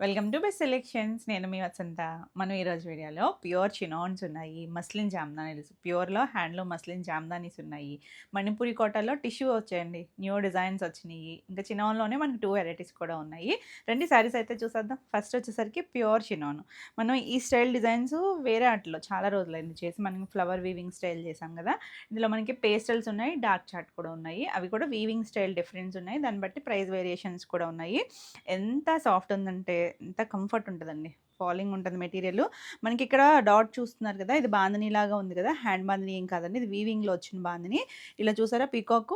Welcome to best selections. నేను మీ వసంత. మనం ఈరోజు వీడియోలో ప్యూర్ చినాన్స్ ఉన్నాయి, మస్లిన్ జామ్దానీస్, ప్యూర్లో హ్యాండ్లూమ్ మస్లిన్ జామ్దానీస్ ఉన్నాయి, మణిపురి కోటలో టిష్యూ వచ్చాయండి, న్యూ డిజైన్స్ వచ్చినాయి. ఇంకా చినాన్లోనే మనకి 2 వెరైటీస్ కూడా ఉన్నాయి. రెండు శారీస్ అయితే చూసేద్దాం. ఫస్ట్ వచ్చేసరికి ప్యూర్ చినాన్. మనం ఈ స్టైల్ డిజైన్స్ వేరే ఆటలో చాలా రోజులైంది చేసి, మనం ఫ్లవర్ వీవింగ్ స్టైల్ చేసాం కదా. ఇందులో మనకి పేస్టల్స్ ఉన్నాయి, డార్క్ చార్ట్ కూడా ఉన్నాయి. అవి కూడా వీవింగ్ స్టైల్ డిఫరెన్స్ ఉన్నాయి, దాన్ని బట్టి ప్రైస్ వేరియేషన్స్ కూడా ఉన్నాయి. ఎంత సాఫ్ట్ ఉందంటే ఎంత కంఫర్ట్ ఉంటదండి. ఫాలింగ్ ఉంటది మెటీరియల్. మనకి ఇక్కడ డాట్ చూస్తున్నారు కదా, ఇది బాందిని లాగా ఉంది కదా, హ్యాండ్ బాందిని ఏం కాదండి, ఇది వీవింగ్‌లో వచ్చిన బాందిని. ఇలా చూసారా పీకాక్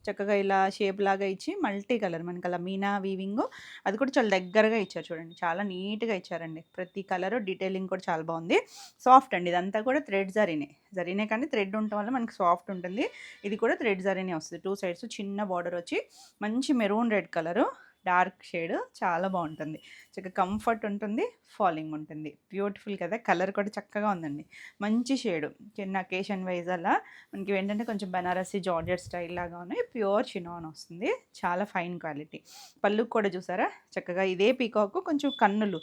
చక్కగా ఇలా షేప్ లాగా ఇచ్చి మల్టీ కలర్ మనకి అలా మీనా వీవింగ్, అది కూడా చాలా దగ్గరగా ఇచ్చారు చూడండి. చాలా నీట్‌గా ఇచ్చారండి. ప్రతి కలరు డీటెయిలింగ్ కూడా చాలా బాగుంది. సాఫ్ట్ అండి. ఇదంతా కూడా థ్రెడ్ జరీనే కానీ థ్రెడ్ ఉండటం వల్ల మనకి సాఫ్ట్ ఉంటుంది. ఇది కూడా థ్రెడ్ జరీనే వస్తుంది. 2 సైడ్స్ చిన్న బార్డర్ వచ్చి మంచి maroon red colour, dark shade చాలా బాగుంటుంది. చక్కగా కంఫర్ట్ ఉంటుంది, ఫాలింగ్ ఉంటుంది. బ్యూటిఫుల్ కదా, కలర్ కూడా చక్కగా ఉందండి. మంచి షేడు, చిన్న అకేషన్ వైజ్ అలా మనకి ఏంటంటే కొంచెం బనారసి జార్జెట్ స్టైల్ లాగా ఉన్నాయి. ప్యూర్ చినాన్ వస్తుంది, చాలా ఫైన్ క్వాలిటీ. పళ్ళు కూడా చూసారా చక్కగా ఇదే పీకాక్, కొంచెం కన్నులు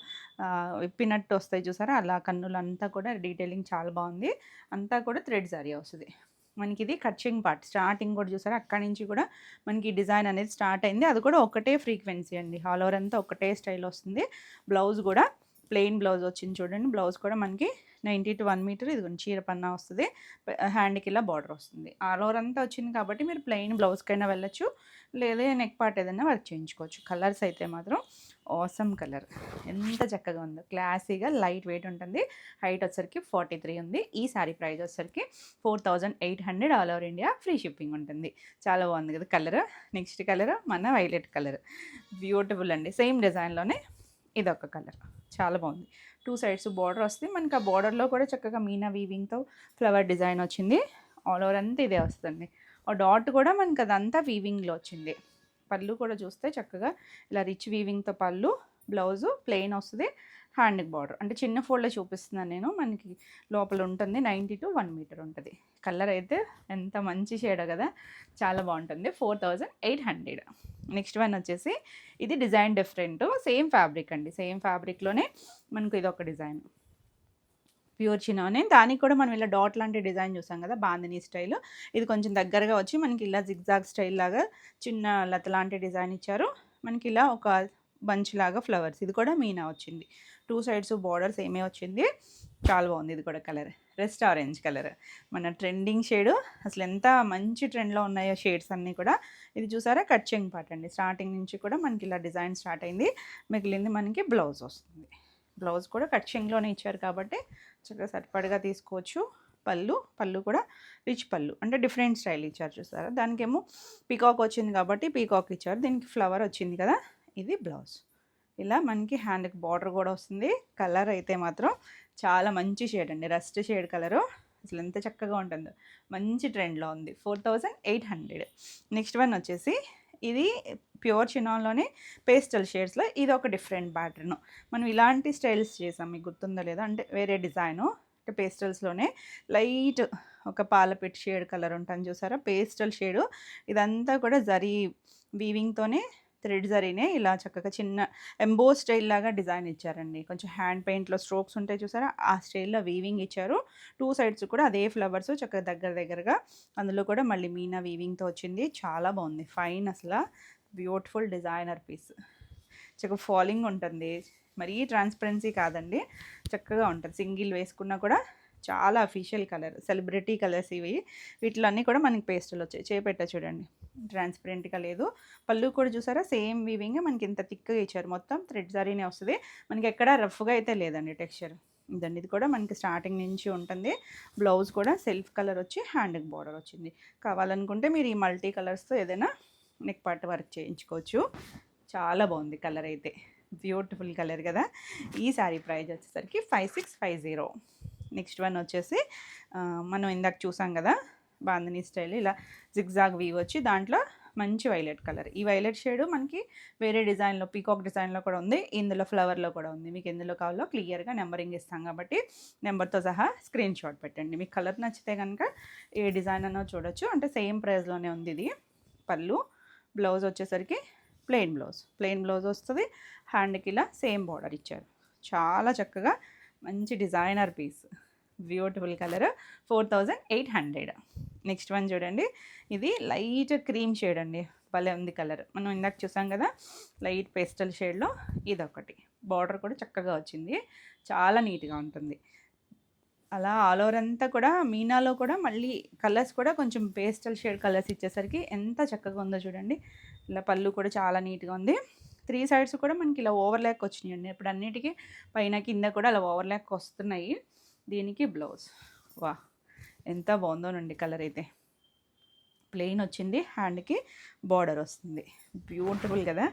విప్పినట్టు వస్తాయి చూసారా, అలా కన్నులు అంతా కూడా డీటెయిలింగ్ చాలా బాగుంది. అంతా కూడా థ్రెడ్ జరీ వస్తుంది. మనకి ఇది కట్చింగ్ పార్ట్ స్టార్టింగ్ కూడా చూసారా, అక్కడి నుంచి కూడా మనకి డిజైన్ అనేది స్టార్ట్ అయింది. అది కూడా ఒకటే ఫ్రీక్వెన్సీ అండి, ఆల్ ఓవర్ అంతా ఒకటే స్టైల్ వస్తుంది. బ్లౌజ్ కూడా ప్లెయిన్ బ్లౌజ్ వచ్చింది చూడండి. బ్లౌజ్ కూడా మనకి 90 to 1 మీటర్ ఇది చీర పన్నా వస్తుంది. హ్యాండ్కి ఇలా బార్డర్ వస్తుంది. ఆల్ ఓవర్ అంతా వచ్చింది కాబట్టి మీరు ప్లెయిన్ బ్లౌజ్కైనా వెళ్ళొచ్చు, లేదా నెక్ పార్ట్ ఏదైనా వర్క్ చేయించుకోవచ్చు. కలర్స్ అయితే మాత్రం ఆసమ్ కలర్, ఎంత చక్కగా ఉందో. క్లాసీగా లైట్ వెయిట్ ఉంటుంది. హైట్ వచ్చరికి 43 ఉంది. ఈ సారీ ప్రైస్ వచ్చరికి 4800 all over India, free shipping ఉంటుంది. చాలా బాగుంది కదా కలర్. నెక్స్ట్ కలర్ మన వైలెట్ కలర్, బ్యూటిఫుల్ అండి. సేమ్ డిజైన్లోనే ఇదొక కలర్, చాలా బాగుంది. 2 సైడ్స్ బార్డర్ వస్తుంది మనకి. ఆ బార్డర్లో కూడా చక్కగా మీనా వీవింగ్తో ఫ్లవర్ డిజైన్ వచ్చింది. ఆల్ ఓవర్ అంతా ఇదే వస్తుంది. ఆ డాట్ కూడా మనకి అదంతా వీవింగ్లో వచ్చింది. పళ్ళు కూడా చూస్తే చక్కగా ఇలా రిచ్ వీవింగ్తో పళ్ళు, బ్లౌజు ప్లెయిన్ వస్తుంది. హ్యాండ్కి బార్డర్ అంటే చిన్న ఫోల్డ్లో చూపిస్తున్నాను నేను, మనకి లోపల ఉంటుంది. 90 to 1 మీటర్ ఉంటుంది. కలర్ అయితే ఎంత మంచి షేడ్ కదా, చాలా బాగుంటుంది. 4800. నెక్స్ట్ వన్ వచ్చేసి ఇది డిజైన్ డిఫరెంట్, సేమ్ ఫ్యాబ్రిక్ అండి. సేమ్ ఫ్యాబ్రిక్లోనే మనకు ఇది ఒక డిజైన్ ప్యూర్ చినానే. దానికి కూడా మనం ఇలా డాట్ లాంటి డిజైన్ చూసాం కదా, బాందినీ స్టైల్. ఇది కొంచెం దగ్గరగా వచ్చి మనకి ఇలా జిగ్జాగ్ స్టైల్ లాగా చిన్న లత లాంటి డిజైన్ ఇచ్చారు. మనకి ఇలా ఒక బంచ్ లాగా ఫ్లవర్స్, ఇది కూడా మీనా వచ్చింది. 2 సైడ్స్ బార్డర్స్ ఏమే వచ్చింది. చాలా బాగుంది. ఇది కూడా కలర్ రెస్ట్ ఆరెంజ్ కలర్, మన ట్రెండింగ్ షేడు. అసలు ఎంత మంచి ట్రెండ్లో ఉన్నాయో షేడ్స్ అన్నీ కూడా. ఇది చూసారా కట్చింగ్ పార్ట్ అండి. స్టార్టింగ్ నుంచి కూడా మనకి ఇలా డిజైన్ స్టార్ట్ అయింది. మిగిలింది మనకి బ్లౌజ్ వస్తుంది. బ్లౌజ్ కూడా కట్చింగ్లోనే ఇచ్చారు కాబట్టి చక్కగా సరిపడగా తీసుకోవచ్చు. పళ్ళు కూడా రిచ్ పళ్ళు, అంటే డిఫరెంట్ స్టైల్ ఇచ్చారు చూసారా. దానికేమో పీకాక్ వచ్చింది కాబట్టి పీకాక్ ఇచ్చారు, దీనికి ఫ్లవర్ వచ్చింది కదా. ఇది బ్లౌజ్. ఇలా మనకి హ్యాండ్కి బార్డర్ కూడా వస్తుంది. కలర్ అయితే మాత్రం చాలా మంచి షేడ్ అండి, రస్ట్ షేడ్ కలరు. అసలు ఎంత చక్కగా ఉంటుందో, మంచి ట్రెండ్లో ఉంది. 4800. నెక్స్ట్ వన్ వచ్చేసి ఇది ప్యూర్ చినాన్లోనే పేస్టల్ షేడ్స్లో ఇది ఒక డిఫరెంట్ ప్యాటర్న్. మనం ఇలాంటి స్టైల్స్ చేసాం, మీకు గుర్తుందో లేదో, అంటే వేరే డిజైను. అంటే పేస్టల్స్లోనే లైట్ ఒక పాలపిట్ షేడ్ కలర్ ఉంటుంది చూసారా, పేస్టల్ షేడు. ఇదంతా కూడా జరీ వీవింగ్తోనే, థ్రెడ్ జరీనే ఇలా చక్కగా చిన్న ఎంబో స్టైల్ లాగా డిజైన్ ఇచ్చారండి. కొంచెం హ్యాండ్ పెయింట్లో స్ట్రోక్స్ ఉంటాయి చూసారా, ఆ స్టైల్లో వీవింగ్ ఇచ్చారు. 2 సైడ్స్ కూడా అదే ఫ్లవర్స్ చక్కగా దగ్గరగా. అందులో కూడా మళ్ళీ మీనా వీవింగ్తో వచ్చింది. చాలా బాగుంది, ఫైన్ అసలు. Beautiful designer piece. చక్కగా ఫాలింగ్ ఉంటుంది, మరీ ట్రాన్స్పరెన్సీ కాదండి, చక్కగా ఉంటుంది. సింగిల్ వేసుకున్నా కూడా చాలా అఫీషియల్ కలర్, సెలబ్రిటీ కలర్స్ ఇవి. వీటిలో అన్నీ కూడా మనకి పేస్టల్ వచ్చాయి. చేపెట్ట చూడండి, ట్రాన్స్పరెంట్గా లేదు. పళ్ళు కూడా చూసారా సేమ్ వీవింగ్, మనకి ఇంత థిక్గా ఇచ్చారు. మొత్తం థ్రెడ్ జరీనే వస్తుంది. మనకి ఎక్కడ రఫ్గా అయితే లేదండి టెక్స్చర్. ఇదండి, ఇది కూడా మనకి స్టార్టింగ్ నుంచి ఉంటుంది. బ్లౌజ్ కూడా సెల్ఫ్ కలర్ వచ్చి హ్యాండ్కి బార్డర్ వచ్చింది. కావాలనుకుంటే మీరు ఈ మల్టీ కలర్స్తో ఏదైనా నెక్ పార్ట్ వర్క్ చేయించుకోవచ్చు. చాలా బాగుంది కలర్ అయితే, బ్యూటిఫుల్ కలర్ కదా. ఈ శారీ ప్రైస్ వచ్చేసరికి 5650. నెక్స్ట్ వన్ వచ్చేసి మనం ఇందాక చూసాం కదా బాందినీ స్టైల్, ఇలా జిగ్జాగ్ వీవ్ వచ్చి దాంట్లో మంచి వైలెట్ కలర్. ఈ వైలెట్ షేడ్ మనకి వేరే డిజైన్లో పీకాక్ డిజైన్లో కూడా ఉంది, ఇందులో ఫ్లవర్లో కూడా ఉంది. మీకు ఎందులో కావాలో క్లియర్గా నెంబరింగ్ ఇస్తాం కాబట్టి నెంబర్తో సహా స్క్రీన్ షాట్ పెట్టండి. మీకు కలర్ నచ్చితే కనుక ఏ డిజైన్ అన్నో చూడొచ్చు. అంటే సేమ్ ప్రైస్లోనే ఉంది ఇది. పళ్ళు, బ్లౌజ్ వచ్చేసరికి ప్లెయిన్ బ్లౌజ్ వస్తుంది. హ్యాండ్కి ఇలా సేమ్ బార్డర్ ఇచ్చారు. చాలా చక్కగా మంచి designer piece, beautiful colour, 4800. Next one చూడండి, ఇది లైట్ క్రీమ్ షేడ్ అండి, భలే ఉంది కలర్. మనం ఇందాక చూసాం కదా లైట్ పేస్టల్ షేడ్లో, ఇదొకటి. బార్డర్ కూడా చక్కగా వచ్చింది, చాలా నీట్గా ఉంటుంది. అలా ఆల్ ఓవర్ అంతా కూడా మీనాలో కూడా మళ్ళీ కలర్స్ కూడా కొంచెం పేస్టల్ షేడ్ కలర్స్ ఇచ్చేసరికి ఎంత చక్కగా ఉందో చూడండి. ఇలా పళ్ళు కూడా చాలా నీట్గా ఉంది. 3 సైడ్స్ కూడా మనకి ఇలా ఓవర్లాక్ వచ్చినాయండి. ఇప్పుడు అన్నిటికీ పైన కింద కూడా అలా ఓవర్లాక్ వస్తున్నాయి. దీనికి బ్లౌజ్, వా ఎంత బాగుందోనండి కలర్ అయితే. ప్లెయిన్ వచ్చింది, హ్యాండ్కి బార్డర్ వస్తుంది. బ్యూటిఫుల్ కదా,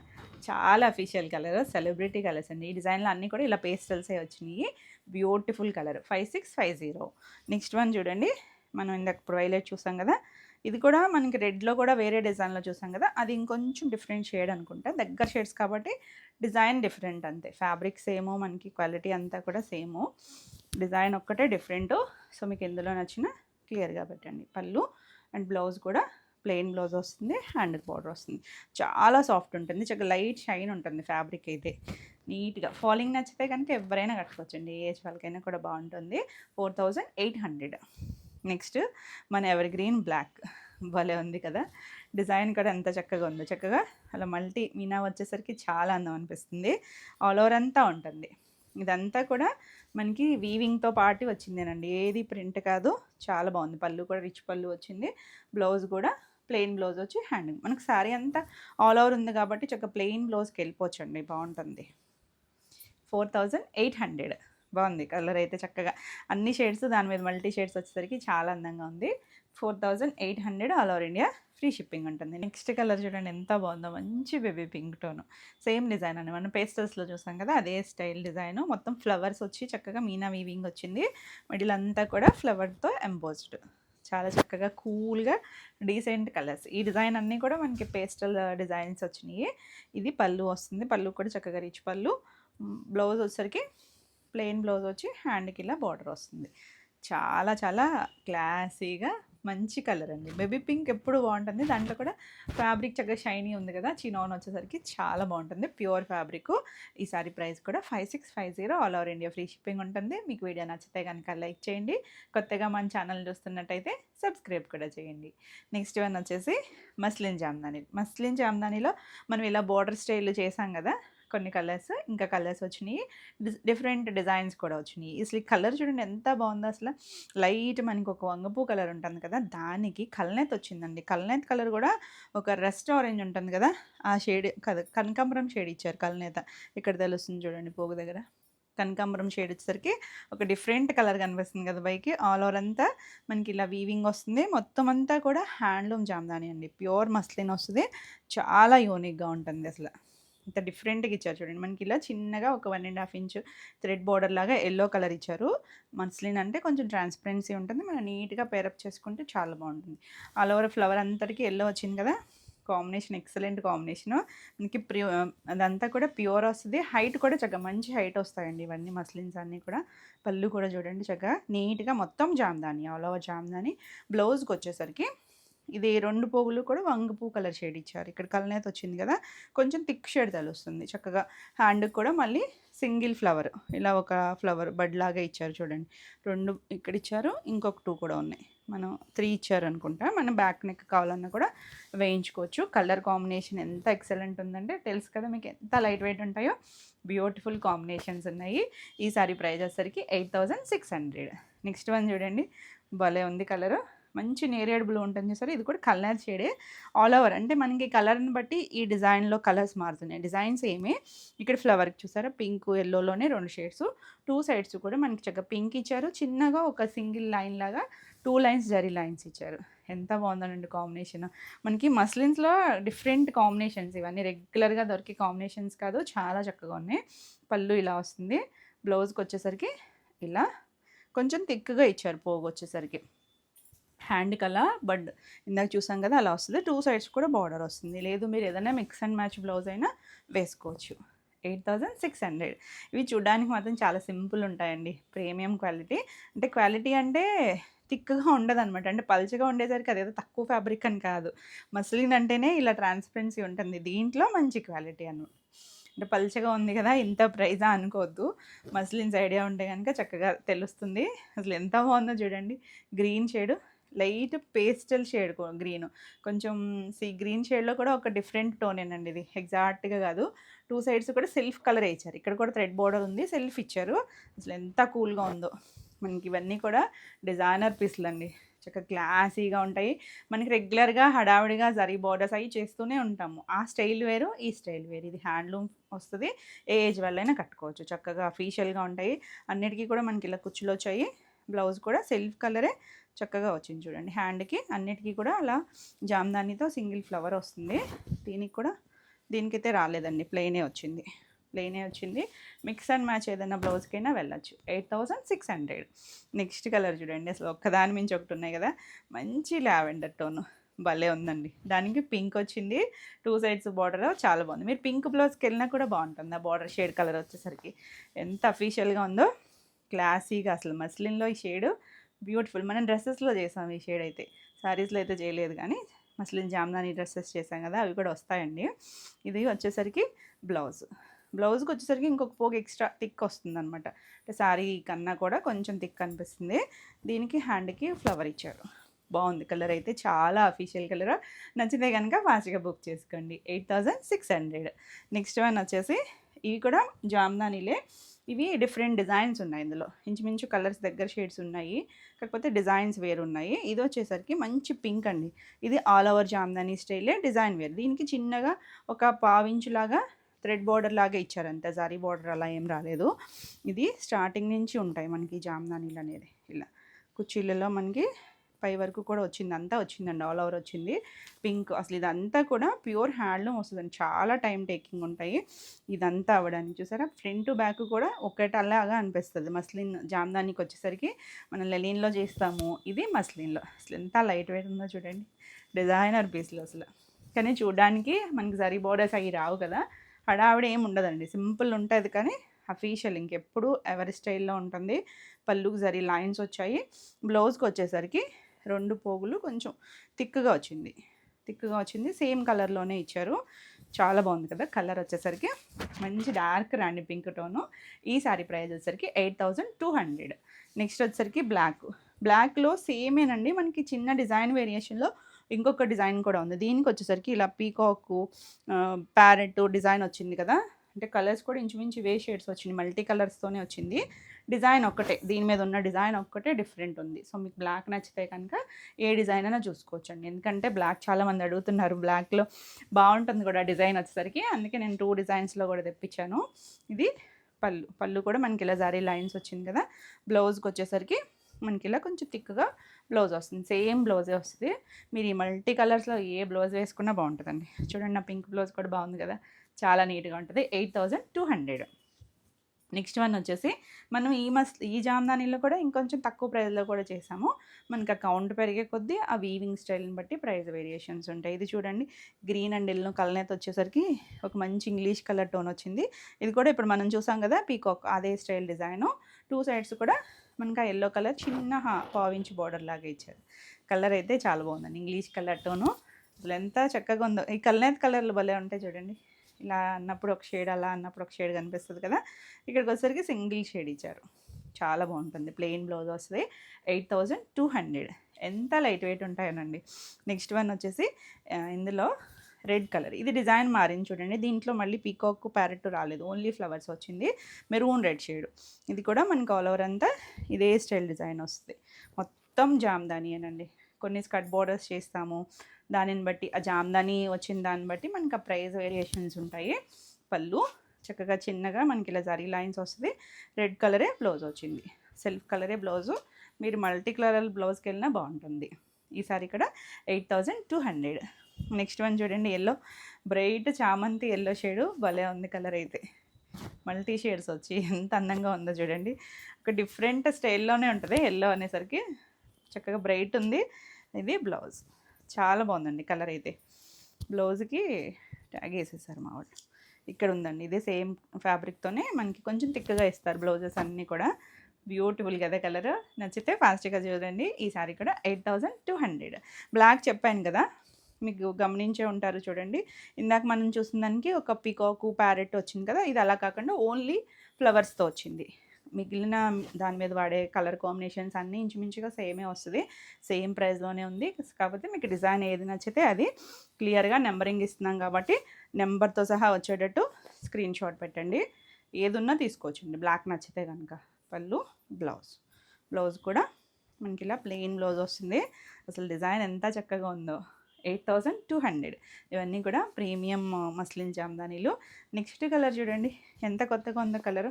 చాలా అఫీషియల్ కలర్, సెలబ్రిటీ కలర్స్ అండి. ఈ డిజైన్లో అన్నీ కూడా ఇలా పేస్టల్సే వచ్చినాయి. Beautiful colour, 5650. నెక్స్ట్ వన్ చూడండి, మనం ఇందాక ఇప్పుడు వైలెట్ చూసాం కదా, ఇది కూడా మనకి రెడ్లో కూడా వేరే డిజైన్లో చూసాం కదా, అది ఇంకొంచెం డిఫరెంట్ షేడ్ అనుకుంటా. దగ్గర షేడ్స్ కాబట్టి డిజైన్ డిఫరెంట్ అంతే. ఫ్యాబ్రిక్ సేమో, మనకి క్వాలిటీ అంతా కూడా సేమో, డిజైన్ ఒక్కటే డిఫరెంట్. సో మీకు ఎందులో నచ్చినా క్లియర్గా పెట్టండి. పళ్ళు అండ్ బ్లౌజ్ కూడా ప్లెయిన్ బ్లౌజ్ వస్తుంది, హ్యాండ్కి బార్డర్ వస్తుంది. చాలా సాఫ్ట్ ఉంటుంది, చక్కగా లైట్ షైన్ ఉంటుంది ఫ్యాబ్రిక్ అయితే. నీట్గా ఫాలింగ్ నచ్చితే కనుక ఎవరైనా కట్టుకోవచ్చండి, ఏ ఏజ్ వాళ్ళకైనా కూడా బాగుంటుంది. 4800. నెక్స్ట్ మన ఎవర్ గ్రీన్ బ్లాక్, భలే ఉంది కదా, డిజైన్ కూడా ఎంత చక్కగా ఉందో. చక్కగా అలా మల్టీ మీనా వచ్చేసరికి చాలా అందం అనిపిస్తుంది. ఆల్ ఓవర్ అంతా ఉంటుంది. ఇదంతా కూడా మనకి వీవింగ్తో పాటు వచ్చిందేనండి, ఏది ప్రింట్ కాదు. చాలా బాగుంది. పళ్ళు కూడా రిచ్ పళ్ళు వచ్చింది. బ్లౌజ్ కూడా ప్లెయిన్ బ్లౌజ్ వచ్చి హ్యాండ్. మనకు శారీ అంతా ఆల్ ఓవర్ ఉంది కాబట్టి చక్కగా ప్లెయిన్ బ్లౌజ్కి వెళ్ళిపోవచ్చండి, బాగుంటుంది. 4800. బాగుంది కలర్ అయితే, చక్కగా అన్ని షేడ్స్, దాని మీద మల్టీ షేడ్స్ వచ్చేసరికి చాలా అందంగా ఉంది. 4800 all over India, free shipping ఉంటుంది. నెక్స్ట్ కలర్ చూడండి ఎంత బాగుందో, మంచి baby pink tone. Same design అండి, మనం పేస్టల్స్లో చూసాం కదా అదే స్టైల్ డిజైను. మొత్తం ఫ్లవర్స్ వచ్చి చక్కగా మీనా వీవింగ్ వచ్చింది. మిడిల్ అంతా కూడా ఫ్లవర్తో ఎంబోస్డ్. చాలా చక్కగా కూల్గా డీసెంట్ కలర్స్. ఈ డిజైన్ అన్నీ కూడా మనకి పేస్టల్ డిజైన్స్ వచ్చినాయి. ఇది పళ్ళు వస్తుంది, పళ్ళు కూడా చక్కగా రిచ్ పళ్ళు. బ్లౌజ్ వచ్చేసరికి ప్లెయిన్ బ్లౌజ్ వచ్చి హ్యాండ్కి ఇలా బార్డర్ వస్తుంది. చాలా చాలా క్లాసీగా మంచి కలర్ అండి. బేబీ పింక్ ఎప్పుడు బాగుంటుంది. దాంట్లో కూడా ఫ్యాబ్రిక్ చక్కగా షైనీ ఉంది కదా, చినాన్ వచ్చేసరికి చాలా బాగుంటుంది. Pure fabric. ఈ సారీ ప్రైస్ కూడా 5650, all over India, free shipping ఉంటుంది. మీకు వీడియో నచ్చితే కనుక లైక్ చేయండి. కొత్తగా మన ఛానల్ చూస్తున్నట్టయితే సబ్స్క్రైబ్ కూడా చేయండి. నెక్స్ట్ వన్ వచ్చేసి మస్లిన్ జామ్దాని. మస్లిన్ జామ్దానిలో మనం ఇలా బార్డర్ స్టైల్ చేసాం కదా కొన్ని కలర్స్, ఇంకా కలర్స్ వచ్చినాయి, డిఫరెంట్ డిజైన్స్ కూడా వచ్చినాయి. అసలు ఈ కలర్ చూడండి ఎంత బాగుందో. అసలు లైట్ మనకి ఒక వంగపూ కలర్ ఉంటుంది కదా, దానికి కల్నేత్ వచ్చిందండి. కల్నేత్ కలర్ కూడా ఒక రస్ట్ ఆరెంజ్ ఉంటుంది కదా, ఆ షేడ్ కదా, కనకాంబరం షేడ్ ఇచ్చారు కల్నేత. ఇక్కడ తెలుస్తుంది చూడండి, పోగు దగ్గర కనకాంబరం షేడ్ వచ్చేసరికి ఒక డిఫరెంట్ కలర్ కనిపిస్తుంది కదా పైకి. ఆల్ ఓవర్ అంతా మనకి ఇలా వీవింగ్ వస్తుంది. మొత్తం అంతా కూడా హ్యాండ్లూమ్ జామ్దాని అండి, ప్యూర్ మస్లిన్ వస్తుంది. చాలా యూనిక్గా ఉంటుంది. అసలు ఇంత డిఫరెంట్గా ఇచ్చారు చూడండి. మనకి ఇలా చిన్నగా ఒక 1.5 ఇంచ్ థ్రెడ్ బార్డర్ లాగా ఎల్లో కలర్ ఇచ్చారు. మస్లిన్ అంటే కొంచెం ట్రాన్స్పరెన్సీ ఉంటుంది, మనం నీట్గా పేరప్ చేసుకుంటే చాలా బాగుంటుంది. ఆల్ ఓవర్ ఫ్లవర్ అంతటికి ఎల్లో వచ్చింది కదా, కాంబినేషన్ ఎక్సలెంట్ కాంబినేషను. మనకి అదంతా కూడా ప్యూర్ వస్తుంది. హైట్ కూడా చక్కగా మంచి హైట్ వస్తాయండి ఇవన్నీ మస్లిన్స్ అన్నీ కూడా. పళ్ళు కూడా చూడండి చక్కగా నీట్గా మొత్తం జామ్దాని, ఆల్ ఓవర్ జామ్దాని. బ్లౌజ్కి వచ్చేసరికి ఇది 2 పోగులు కూడా వంగపూ కలర్ షేడ్ ఇచ్చారు. ఇక్కడ కలనేత వచ్చింది కదా, కొంచెం థిక్ షేడ్ తెలుస్తుంది. చక్కగా హ్యాండ్కి కూడా మళ్ళీ సింగిల్ ఫ్లవర్, ఇలా ఒక ఫ్లవర్ బడ్ లాగా ఇచ్చారు చూడండి. 2 ఇక్కడ ఇచ్చారు, ఇంకొక 2 కూడా ఉన్నాయి. మనం 3 ఇచ్చారు అనుకుంటా. మనం బ్యాక్ నెక్ కావాలన్నా కూడా వేయించుకోవచ్చు. కలర్ కాంబినేషన్ ఎంత ఎక్సలెంట్ ఉందంటే తెలుసు కదా మీకు ఎంత లైట్ వెయిట్ ఉంటాయో. బ్యూటిఫుల్ కాంబినేషన్స్ ఉన్నాయి. ఈ సారీ ప్రైస్ వచ్చేసరికి 8600. నెక్స్ట్ వన్ చూడండి, భలే ఉంది కలరు. మంచి నేరేడ్ బ్లూ ఉంటుంది చూసారు, ఇది కూడా కలర్ షేడే. ఆల్ ఓవర్ అంటే మనకి కలర్ని బట్టి ఈ డిజైన్లో కలర్స్ మారుతున్నాయి. డిజైన్స్ ఏమి ఇక్కడ ఫ్లవర్కి చూసారా, పింక్ ఎల్లోలోనే 2 షేడ్స్, 2 సైడ్స్ కూడా మనకి చక్కగా పింక్ ఇచ్చారు. చిన్నగా ఒక సింగిల్ లైన్ లాగా 2 లైన్స్ జరీ లైన్స్ ఇచ్చారు. ఎంత బాగుందనండి కాంబినేషన్. మనకి మస్లిన్స్లో డిఫరెంట్ కాంబినేషన్స్, ఇవన్నీ రెగ్యులర్గా దొరికే కాంబినేషన్స్ కాదు, చాలా చక్కగా ఉన్నాయి. పళ్ళు ఇలా వస్తుంది. బ్లౌజ్కి వచ్చేసరికి ఇలా కొంచెం థిక్గా ఇచ్చారు పోగు వచ్చేసరికి. హ్యాండ్కి అలా బడ్ ఇందాక చూసాం కదా అలా వస్తుంది. 2 సైడ్స్ కూడా బార్డర్ వస్తుంది. లేదు మీరు ఏదైనా మిక్స్ అండ్ మ్యాచ్ బ్లౌజ్ అయినా వేసుకోవచ్చు. 8600. ఇవి చూడడానికి మాత్రం చాలా సింపుల్ ఉంటాయండి, ప్రీమియం క్వాలిటీ. అంటే క్వాలిటీ అంటే థిక్‌గా ఉండదనమాట. అంటే పల్చగా ఉండేసరికి అదేదో తక్కువ ఫ్యాబ్రిక్ అని కాదు. మస్లిన్ అంటేనే ఇలా ట్రాన్స్‌పరెన్సీ ఉంటుంది. దీంట్లో మంచి క్వాలిటీ అనమాట. అంటే పల్చగా ఉంది కదా! ఇంత ప్రైజా అనుకోవద్దు. మస్లిన్స్ ఐడియా ఉంటే గనుక చక్కగా తెలుస్తుంది. అసలు ఎంత బాగుందో చూడండి. Green shade light pastel shade green. కొంచెం గ్రీన్ షేడ్‌లో కూడా ఒక డిఫరెంట్ టోనేనండి ఇది. ఎగ్జాక్ట్‌గా కాదు. 2 సైడ్స్ కూడా సెల్ఫ్ కలరే ఇచ్చారు. ఇక్కడ కూడా థ్రెడ్ బోర్డర్ ఉంది. సెల్ఫ్ ఇచ్చారు. అసలు ఎంత కూల్‌గా ఉందో. మనకి ఇవన్నీ కూడా డిజైనర్ పీస్‌లండి. చక్కగా క్లాసీగా ఉంటాయి. మనకి రెగ్యులర్‌గా హడావిడిగా జరీ బోర్డర్స్ అయి చేస్తూనే ఉంటాము. ఆ స్టైల్ వేరు, ఈ స్టైల్ వేరు. ఇది హ్యాండ్లూమ్ వస్తది. ఏ ఏజ్ వాళ్ళైనా కట్టుకోవచ్చు. చక్కగా అఫీషియల్‌గా ఉంటాయి. అన్నిటికి కూడా మనకి ఇలా కుచ్చులొచ్చాయి. బ్లౌజ్ కూడా సెల్ఫ్ కలరే చక్కగా వచ్చింది చూడండి. హ్యాండ్‌కి అన్నిటికి కూడా అలా జామ్దానితో సింగిల్ ఫ్లవర్ వస్తుంది. దీనికైతే రాలేదండి. ప్లెయినే వచ్చింది. మిక్స్ అండ్ మ్యాచ్ ఏదైనా బ్లౌజ్‌కైనా వెళ్ళొచ్చు. 8600. నెక్స్ట్ కలర్ చూడండి. అసలు ఒక్కదాని మించి ఒకటి ఉన్నాయి కదా! మంచి లావెండర్ టోను. భలే ఉందండి. దానికి పింక్ వచ్చింది. 2 సైడ్స్ బార్డర్ చాలా బాగుంది. మీరు పింక్ బ్లౌజ్‌కెళ్ళినా కూడా బాగుంటుంది. ఆ బార్డర్ షేడ్ కలర్ వచ్చేసరికి ఎంత అఫీషియల్‌గా ఉందో. క్లాసీగా అసలు మస్లిన్‌లో ఈ షేడు బ్యూటిఫుల్. మనం డ్రెస్సెస్‌లో చేసాం ఈ షేడ్ అయితే. శారీస్‌లో అయితే చేయలేదు కానీ మస్లిన్ జామ్దాని డ్రెస్సెస్ చేసాం కదా! అవి కూడా వస్తాయండి. ఇది వచ్చేసరికి బ్లౌజ్కి వచ్చేసరికి ఇంకొక పోగు ఎక్స్ట్రా థిక్ వస్తుందన్నమాట. అంటే శారీ కన్నా కూడా కొంచెం థిక్ అనిపిస్తుంది. దీనికి హ్యాండ్‌కి ఫ్లవర్ ఇచ్చారు. బాగుంది. కలర్ అయితే చాలా అఫీషియల్ కలర్. నచ్చితే కనుక ఫాస్ట్‌గా బుక్ చేసుకోండి. 8600. నెక్స్ట్ వన్ వచ్చేసి ఇవి కూడా జామ్దానీలే. ఇవి డిఫరెంట్ డిజైన్స్ ఉన్నాయి ఇందులో. ఇంచుమించు కలర్స్ దగ్గర షేడ్స్ ఉన్నాయి. కాకపోతే డిజైన్స్ వేరున్నాయి. ఇది వచ్చేసరికి మంచి పింక్ అండి. ఇది ఆల్ ఓవర్ జామ్దానీ స్టైలే డిజైన్ వేరు. దీనికి చిన్నగా ఒక పావించులాగా థ్రెడ్ బార్డర్ లాగా ఇచ్చారు అంతే. జరీ బార్డర్ అలా ఏం రాలేదు. ఇది స్టార్టింగ్ నుంచి ఉంటాయి మనకి జామ్దానీలు అనేది. ఇలా కుర్చీలలో మనకి పై వరకు కూడా వచ్చింది. అంతా వచ్చిందండి. ఆల్ ఓవర్ వచ్చింది. పింక్ అసలు ఇదంతా కూడా ప్యూర్ హ్యాండ్లూమ్ వస్తుందండి. చాలా టైం టేకింగ్ ఉంటాయి ఇదంతా అవ్వడానికి. చూసారా ఫ్రంట్ బ్యాక్ కూడా ఒకటలాగా అనిపిస్తుంది. మస్లిన్ జామ్దానికి వచ్చేసరికి మనం లెనిన్లో చేస్తాము. ఇది మస్లిన్లో. అసలు ఎంత లైట్ వెయిట్ ఉందో చూడండి. డిజైనర్ పీస్లు అసలు. కానీ చూడడానికి మనకి జరీ బోర్డర్స్ అవి రావు కదా! హడావిడి ఏమి ఉండదండి. సింపుల్ ఉంటుంది కానీ అఫీషియల్ ఇంకెప్పుడు ఎవరి స్టైల్లో ఉంటుంది. పళ్ళుకి జరీ లైన్స్ వచ్చాయి. బ్లౌజ్కి వచ్చేసరికి 2 పోగులు కొంచెం థిక్‌గా వచ్చింది. సేమ్ కలర్‌లోనే ఇచ్చారు. చాలా బాగుంది కదా! కలర్ వచ్చేసరికి మంచి డార్క్ రాణి పింక్ టోను. ఈ సారీ ప్రైస్ వచ్చేసరికి 8200. నెక్స్ట్ వచ్చేసరికి బ్లాక్‌లో సేమేనండి. మనకి చిన్న డిజైన్ వేరియేషన్‌లో ఇంకొక డిజైన్ కూడా ఉంది. దీనికి వచ్చేసరికి ఇలా పీకాకు, ప్యారెట్ డిజైన్ వచ్చింది కదా! అంటే కలర్స్ కూడా ఇంచుమించు ఇవే షేడ్స్ వచ్చినాయి. మల్టీ కలర్స్తోనే వచ్చింది. డిజైన్ ఒక్కటే. దీని మీద ఉన్న డిజైన్ ఒక్కటే డిఫరెంట్ ఉంది. సో మీకు బ్లాక్ నచ్చితే కనుక ఏ డిజైన్ అయినా చూసుకోవచ్చండి. ఎందుకంటే బ్లాక్ చాలామంది అడుగుతున్నారు. బ్లాక్‌లో బాగుంటుంది కూడా డిజైన్ వచ్చేసరికి. అందుకే నేను 2 డిజైన్స్‌లో కూడా తెప్పించాను. ఇది పళ్ళు కూడా మనకి ఇలా జరీ లైన్స్ వచ్చింది కదా! బ్లౌజ్కి వచ్చేసరికి మనకి ఇలా కొంచెం థిక్‌గా బ్లౌజ్ వస్తుంది. సేమ్ బ్లౌజే వస్తుంది. మీరు ఈ మల్టీ కలర్స్‌లో ఏ బ్లౌజ్ వేసుకున్నా బాగుంటుందండి. చూడండి నా పింక్ బ్లౌజ్ కూడా బాగుంది కదా! చాలా నీట్‌గా ఉంటుంది. 8200. నెక్స్ట్ వన్ వచ్చేసి మనం ఈ జామ్దానీలో కూడా ఇంకొంచెం తక్కువ ప్రైస్‌లో కూడా చేసాము. మనకి ఆ కౌంట్ పెరిగే కొద్దీ ఆ వీవింగ్ స్టైల్‌ని బట్టి ప్రైస్ వేరియేషన్స్ ఉంటాయి. ఇది చూడండి గ్రీన్ అండ్ యెల్లో కలనేత వచ్చేసరికి ఒక మంచి ఇంగ్లీష్ కలర్ టోన్ వచ్చింది. ఇది కూడా ఇప్పుడు మనం చూసాం కదా! పీకాక్ అదే స్టైల్ డిజైను. 2 సైడ్స్ కూడా మనకి ఆ యెల్లో కలర్ చిన్న పావించి బార్డర్ లాగా ఇచ్చారు. కలర్ అయితే చాలా బాగుందండి. English colour tone. అసలు ఎంత చక్కగా ఉందో. ఈ కలనేత కలర్లు భలే ఉంటాయి చూడండి. ఇలా అన్నప్పుడు ఒక షేడ్, అలా అన్నప్పుడు ఒక షేడ్ కనిపిస్తుంది కదా! ఇక్కడికి వచ్చేసరికి సింగిల్ షేడ్ ఇచ్చారు. చాలా బాగుంటుంది. ప్లెయిన్ బ్లౌజ్ వస్తుంది. 8200. ఎంత లైట్ వెయిట్ ఉంటాయోనండి. నెక్స్ట్ వన్ వచ్చేసి ఇందులో రెడ్ కలర్. ఇది డిజైన్ మారింది చూడండి. దీంట్లో మళ్ళీ పీకాక్, ప్యారెట్ రాలేదు. ఓన్లీ ఫ్లవర్స్ వచ్చింది. Maroon red shade. ఇది కూడా మనకి ఆల్ ఓవర్ అంతా ఇదే స్టైల్ డిజైన్ వస్తుంది. మొత్తం జామ్దానియేనండి. కొన్ని స్కర్ట్ బోర్డర్స్ చేస్తాము. దానిని బట్టి ఆ జామ్దాని వచ్చిన దాన్ని బట్టి మనకి ఆ ప్రైస్ వేరియేషన్స్ ఉంటాయి. పళ్ళు చక్కగా చిన్నగా మనకి ఇలా జరీ లైన్స్ వస్తుంది. రెడ్ కలరే బ్లౌజ్ వచ్చింది. సెల్ఫ్ కలరే బ్లౌజు. మీరు మల్టీ కలర్ బ్లౌజ్కి వెళ్ళినా బాగుంటుంది. ఈసారి ఇక్కడ 8200. నెక్స్ట్ వన్ చూడండి ఎల్లో. బ్రైట్ చామంతి ఎల్లో షేడు భలే ఉంది కలర్ అయితే. మల్టీ షేడ్స్ వచ్చి ఎంత అందంగా ఉందో చూడండి. ఒక డిఫరెంట్ స్టైల్లోనే ఉంటుంది. ఎల్లో అనేసరికి చక్కగా బ్రైట్ ఉంది. ఇది బ్లౌజ్. చాలా బాగుందండి కలర్ అయితే. బ్లౌజ్కి ట్యాగ్ వేసేసారు మా వాళ్ళు. ఇక్కడ ఉందండి. ఇదే సేమ్ ఫ్యాబ్రిక్తోనే మనకి కొంచెం థిక్గా ఇస్తారు బ్లౌజెస్ అన్నీ కూడా. బ్యూటిఫుల్ కదా కలర్. నచ్చితే ఫాస్ట్‌గా చూడండి. ఈ సారీ కూడా 8200. బ్లాక్ చెప్పాను కదా! మీకు గమనించే ఉంటారు చూడండి. ఇందాక మనం చూసిన దానికి ఒక పీకాకు, ప్యారెట్ వచ్చింది కదా! ఇది అలా కాకుండా ఓన్లీ ఫ్లవర్స్‌తో వచ్చింది. మిగిలిన దాని మీద వాడే కలర్ కాంబినేషన్స్ అన్నీ ఇంచుమించుగా సేమే వస్తది. సేమ్ ప్రైస్‌లోనే ఉంది. కాకపోతే మీకు డిజైన్ ఏది నచ్చితే అది క్లియర్‌గా నంబరింగ్ ఇస్తున్నాం కాబట్టి నెంబర్‌తో సహా వచ్చేటట్టు స్క్రీన్ షాట్ పెట్టండి. ఏదున్నా తీసుకోవచ్చండి బ్లాక్ నచ్చితే గనక. పళ్ళు, బ్లౌజ్ కూడా మనకి ఇలా ప్లెయిన్ బ్లౌజ్ వస్తుంది. అసలు డిజైన్ ఎంత చక్కగా ఉందో. 8200. ఇవన్నీ కూడా ప్రీమియం మస్లిన్ జామ్దానీలు. నెక్స్ట్ కలర్ చూడండి ఎంత కొత్తగా ఉందో కలర్.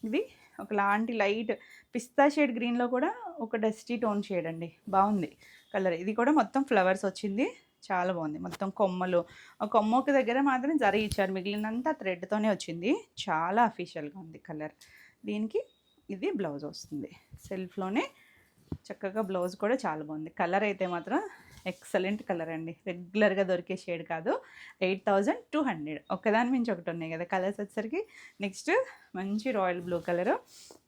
ఇది ఒకలాంటి లైట్ పిస్తా షేడ్ గ్రీన్లో కూడా ఒక డస్టీ టోన్ షేడ్ అండి. బాగుంది కలర్. ఇది కూడా మొత్తం ఫ్లవర్స్ వచ్చింది. చాలా బాగుంది. మొత్తం కొమ్మలు, ఆ కొమ్మకి దగ్గర మాత్రం జరీ ఇచ్చారు, మిగిలినంతా థ్రెడ్తోనే వచ్చింది. చాలా అఫీషియల్గా ఉంది కలర్. దీనికి ఇది బ్లౌజ్ వస్తుంది. సెల్ఫ్లోనే చక్కగా బ్లౌజ్ కూడా చాలా బాగుంది. కలర్ అయితే మాత్రం ఎక్సలెంట్ కలర్ అండి. రెగ్యులర్గా దొరికే షేడ్ కాదు. 8200. ఒకదాని మించి ఒకటి ఉన్నాయి కదా కలర్స్ వచ్చేసరికి. నెక్స్ట్ మంచి రాయల్ బ్లూ కలరు.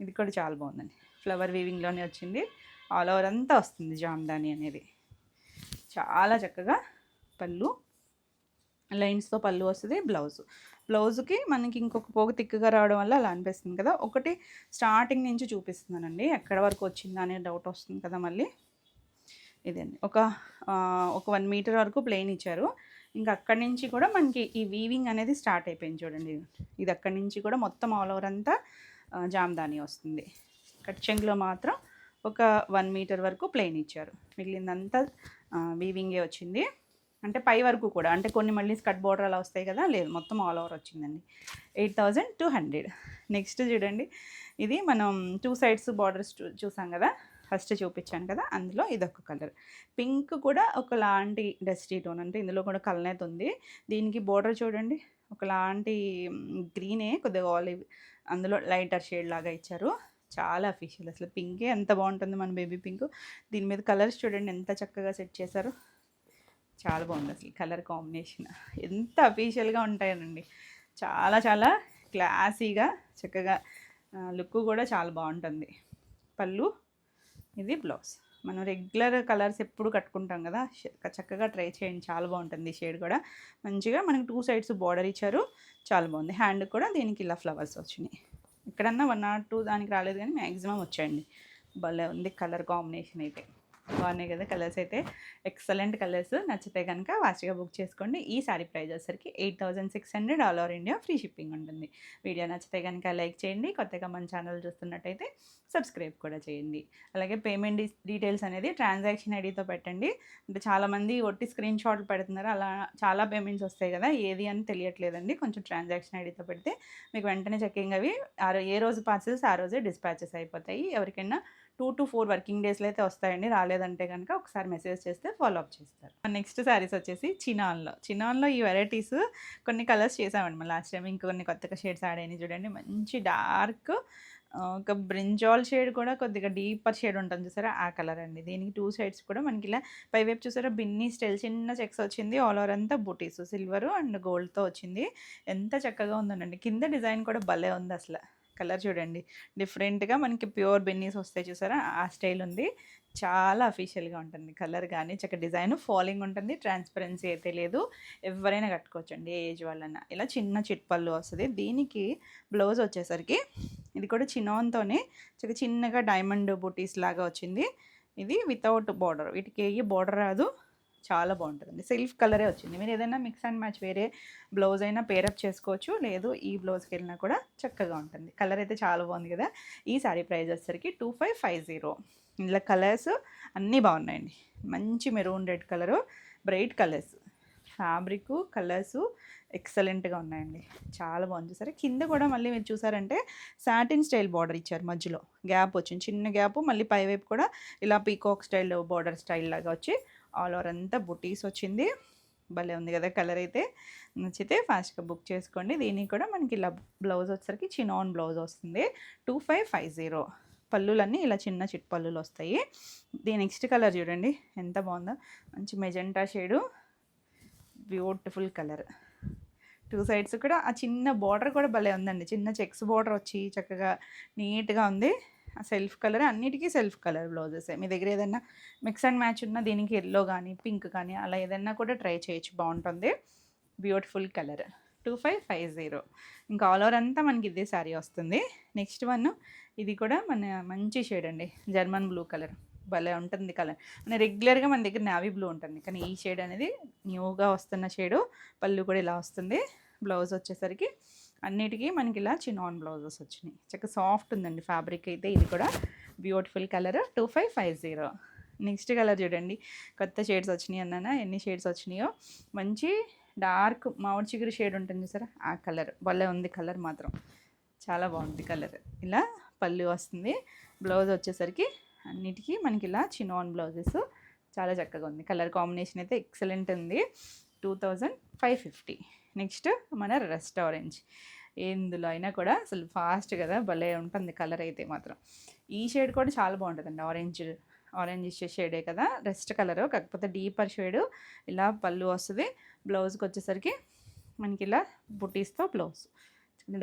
ఇది కూడా చాలా బాగుందండి. ఫ్లవర్ వీవింగ్లోనే వచ్చింది. ఆల్ ఓవర్ అంతా వస్తుంది జామ్దాని అనేది. చాలా చక్కగా పళ్ళు లైన్స్తో పళ్ళు వస్తుంది. బ్లౌజ్కి మనకి ఇంకొక పోగు తిక్కుగా రావడం వల్ల అలా అనిపిస్తుంది కదా. ఒకటి స్టార్టింగ్ నుంచి చూపిస్తున్నానండి, ఎక్కడ వరకు వచ్చిందా అనే డౌట్ వస్తుంది కదా మళ్ళీ. ఇదండి ఒక 1 మీటర్ వరకు ప్లెయిన్ ఇచ్చారు. ఇంకా అక్కడి నుంచి కూడా మనకి ఈ వీవింగ్ అనేది స్టార్ట్ అయిపోయింది చూడండి. ఇది అక్కడి నుంచి కూడా మొత్తం ఆల్ ఓవర్ అంతా జామ్దాని వస్తుంది. కట్ చెంగులో మాత్రం ఒక 1 మీటర్ వరకు ప్లెయిన్ ఇచ్చారు. మిగిలిందంతా వీవింగే వచ్చింది. అంటే పై వరకు కూడా, అంటే కొన్ని మళ్ళీ స్కర్ట్ బోర్డర్ అలా వస్తాయి కదా, లేదు మొత్తం ఆల్ ఓవర్ వచ్చిందండి. 8200. నెక్స్ట్ చూడండి, ఇది మనం 2 సైడ్స్ బార్డర్స్ చూసాం కదా, ఫస్ట్ చూపించాను కదా, అందులో ఇదొక కలర్. పింక్ కూడా ఒకలాంటి డస్టీ టోన్, అంటే ఇందులో కూడా కలనేది ఉంది. దీనికి బోర్డర్ చూడండి ఒకలాంటి గ్రీనే కొద్దిగా ఆలివ్, అందులో లైటర్ షేడ్ లాగా ఇచ్చారు. చాలా అఫీషియల్. అసలు పింకే ఎంత బాగుంటుంది మన బేబీ పింక్. దీని మీద కలర్స్ చూడండి ఎంత చక్కగా సెట్ చేశారు. చాలా బాగుంది అసలు కలర్ కాంబినేషన్. ఎంత అఫీషియల్గా ఉంటాయనండి. చాలా చాలా క్లాసీగా చక్కగా లుక్ కూడా చాలా బాగుంటుంది. పళ్ళు, ఇది బ్లౌజ్. మనం రెగ్యులర్ కలర్స్ ఎప్పుడు కట్టుకుంటాం కదా, చక్కగా ట్రై చేయండి. చాలా బాగుంటుంది. షేడ్ కూడా మంచిగా మనకి 2 సైడ్స్ బార్డర్ ఇచ్చారు. చాలా బాగుంది. హ్యాండ్ కూడా దీనికి ఇలా ఫ్లవర్స్ వచ్చినాయి. ఎక్కడన్నా 1 or 2 దానికి రాలేదు కానీ మ్యాక్సిమం వచ్చాయండి. భలే ఉంది కలర్ కాంబినేషన్ అయితే. బాగున్నాయి కదా కలర్స్ అయితే. Excellent colours. నచ్చితే కనుక ఫాస్ట్గా బుక్ చేసుకోండి. ఈ సారీ ప్రైస్ వచ్చేసరికి 8600. All over India free shipping ఉంటుంది. వీడియో నచ్చితే కనుక లైక్ చేయండి. కొత్తగా మన ఛానల్ చూస్తున్నట్టయితే సబ్స్క్రైబ్ కూడా చేయండి. అలాగే పేమెంట్ డీటెయిల్స్ అనేది ట్రాన్సాక్షన్ ఐడితో పెట్టండి. అంటే చాలామంది ఒట్టి స్క్రీన్ షాట్లు పెడుతున్నారు, అలా చాలా పేమెంట్స్ వస్తాయి కదా, ఏది అని తెలియట్లేదండి. కొంచెం ట్రాన్సాక్షన్ ఐడితో పెడితే మీకు వెంటనే చెక్కింగ్ అవి ఏ రోజు పార్సల్స్ ఆ రోజే డిస్పాచెస్ అయిపోతాయి. ఎవరికైనా 2 to 4 వర్కింగ్ డేస్లో అయితే వస్తాయండి. రాలేదంటే కనుక ఒకసారి మెసేజ్ చేస్తే ఫాలో అప్ చేస్తారు. నెక్స్ట్ శారీస్ వచ్చేసి చినాన్లో ఈ వెరైటీస్ కొన్ని కలర్స్ చేసామండి మనం లాస్ట్ టైం. ఇంకొన్ని కొత్తగా షేడ్స్ యాడ్ అయినాయి చూడండి. మంచి డార్క్, ఒక బ్రింజాల్ షేడ్ కూడా కొద్దిగా డీపర్ షేడ్ ఉంటుంది చూసారా, ఆ కలర్ అండి. దీనికి 2 సైడ్స్ కూడా మనకి ఇలా పైవైపు చూసారా బిన్నీ స్టైల్ చిన్న చెక్స్ వచ్చింది. ఆల్ ఓవర్ అంతా బూటీస్ సిల్వర్ అండ్ గోల్డ్తో వచ్చింది. ఎంత చక్కగా ఉందండి. కింద డిజైన్ కూడా భలే ఉంది అసలు. కలర్ చూడండి డిఫరెంట్గా మనకి ప్యూర్ బెన్నీస్ వస్తాయి చూసారా, ఆ స్టైల్ ఉంది. చాలా అఫీషియల్గా ఉంటుంది కలర్. కానీ చక్క డిజైన్ ఫాలింగ్ ఉంటుంది. ట్రాన్స్పరెన్సీ అయితే లేదు. ఎవరైనా కట్టుకోవచ్చండి, ఏ ఏజ్ వాళ్ళైనా. ఇలా చిన్న చిట్పళ్ళు వస్తుంది. దీనికి బ్లౌజ్ వచ్చేసరికి ఇది కూడా చిన్నతోనే చక్క చిన్నగా డైమండ్ బూటీస్ లాగా వచ్చింది. ఇది వితౌట్ బార్డర్, వీటికి ఏ బార్డర్ రాదు. చాలా బాగుంటుంది. సెల్ఫ్ కలరే వచ్చింది. మీరు ఏదైనా మిక్స్ అండ్ మ్యాచ్ వేరే బ్లౌజ్ అయినా పేరప్ చేసుకోవచ్చు, లేదు ఈ బ్లౌజ్కి వెళ్ళినా కూడా చక్కగా ఉంటుంది. కలర్ అయితే చాలా బాగుంది కదా. ఈ సారీ ప్రైస్ వచ్చేసరికి 2550. ఇందులో కలర్స్ అన్నీ బాగున్నాయండి. మంచి maroon red colour, bright colours, fabric colours ఎక్సలెంట్గా ఉన్నాయండి. చాలా బాగుంది. సరే కింద కూడా మళ్ళీ మీరు చూసారంటే సాటిన్ స్టైల్ బార్డర్ ఇచ్చారు. మధ్యలో గ్యాప్ వచ్చింది, చిన్న గ్యాప్. మళ్ళీ పైవైపు కూడా ఇలా పీకాక్ స్టైల్ బార్డర్ స్టైల్ లాగా వచ్చి ఆల్ ఓవర్ అంతా బుటీస్ వచ్చింది. భలే ఉంది కదా కలర్ అయితే. నచ్చితే ఫాస్ట్గా బుక్ చేసుకోండి. దీనికి కూడా మనకి ఇలా బ్లౌజ్ వచ్చేసరికి చినాన్ బ్లౌజ్ వస్తుంది. 2550. పళ్ళులన్నీ ఇలా చిన్న చిట్ పళ్ళులు వస్తాయి. దీని నెక్స్ట్ కలర్ చూడండి ఎంత బాగుందో. మంచి magenta shade, beautiful colour. 2 sides కూడా ఆ చిన్న బార్డర్ కూడా భలే ఉందండి. చిన్న చెక్స్ బార్డర్ వచ్చి చక్కగా నీట్గా ఉంది. సెల్ఫ్ కలర్, అన్నిటికీ సెల్ఫ్ కలర్ బ్లౌజెసే. మీ దగ్గర ఏదైనా మిక్స్ అండ్ మ్యాచ్ ఉన్న దీనికి ఎల్లో కానీ పింక్ కానీ అలా ఏదైనా కూడా ట్రై చేయొచ్చు, బాగుంటుంది. Beautiful colour 2550. ఇంకా ఆల్ ఓవర్ అంతా మనకి ఇదే శారీ వస్తుంది. నెక్స్ట్ వన్ ఇది కూడా మన మంచి షేడ్ అండి, జర్మన్ బ్లూ కలర్. భలే ఉంటుంది కలర్. మన రెగ్యులర్గా మన దగ్గర నావీ బ్లూ ఉంటుంది, కానీ ఈ షేడ్ అనేది న్యూగా వస్తున్న షేడు. పళ్ళు కూడా ఇలా వస్తుంది. బ్లౌజ్ వచ్చేసరికి అన్నిటికీ మనకి ఇలా చినాన్ బ్లౌజెస్ వచ్చినాయి. చక్కగా సాఫ్ట్ ఉందండి ఫ్యాబ్రిక్ అయితే. ఇది కూడా బ్యూటిఫుల్ కలర్ 2550. నెక్స్ట్ కలర్ చూడండి, కొత్త షేడ్స్ వచ్చినాయి అన్నానా, ఎన్ని షేడ్స్ వచ్చినాయో. మంచి డార్క్ మామిడి చిగురు షేడ్ ఉంటుంది చూసారా, ఆ కలర్ భలే ఉంది. కలర్ మాత్రం చాలా బాగుంది కలర్. ఇలా పళ్ళు వస్తుంది. బ్లౌజ్ వచ్చేసరికి అన్నిటికీ మనకి ఇలా చినాన్ బ్లౌజెస్. చాలా చక్కగా ఉంది. కలర్ కాంబినేషన్ అయితే ఎక్సలెంట్ ఉంది. 2550. నెక్స్ట్ మన రస్ట్ ఆరెంజ్. ఎందులో అయినా కూడా అసలు ఫాస్ట్ కదా, భలే ఉంటుంది కలర్ అయితే మాత్రం. ఈ షేడ్ కూడా చాలా బాగుంటుందండి. ఆరెంజ్ ఇచ్చే షేడే కదా రెస్ట్ కలరు, కాకపోతే డీపర్ షేడు. ఇలా పళ్ళు వస్తుంది. బ్లౌజ్కి వచ్చేసరికి మనకి ఇలా బుటీస్తో బ్లౌజ్,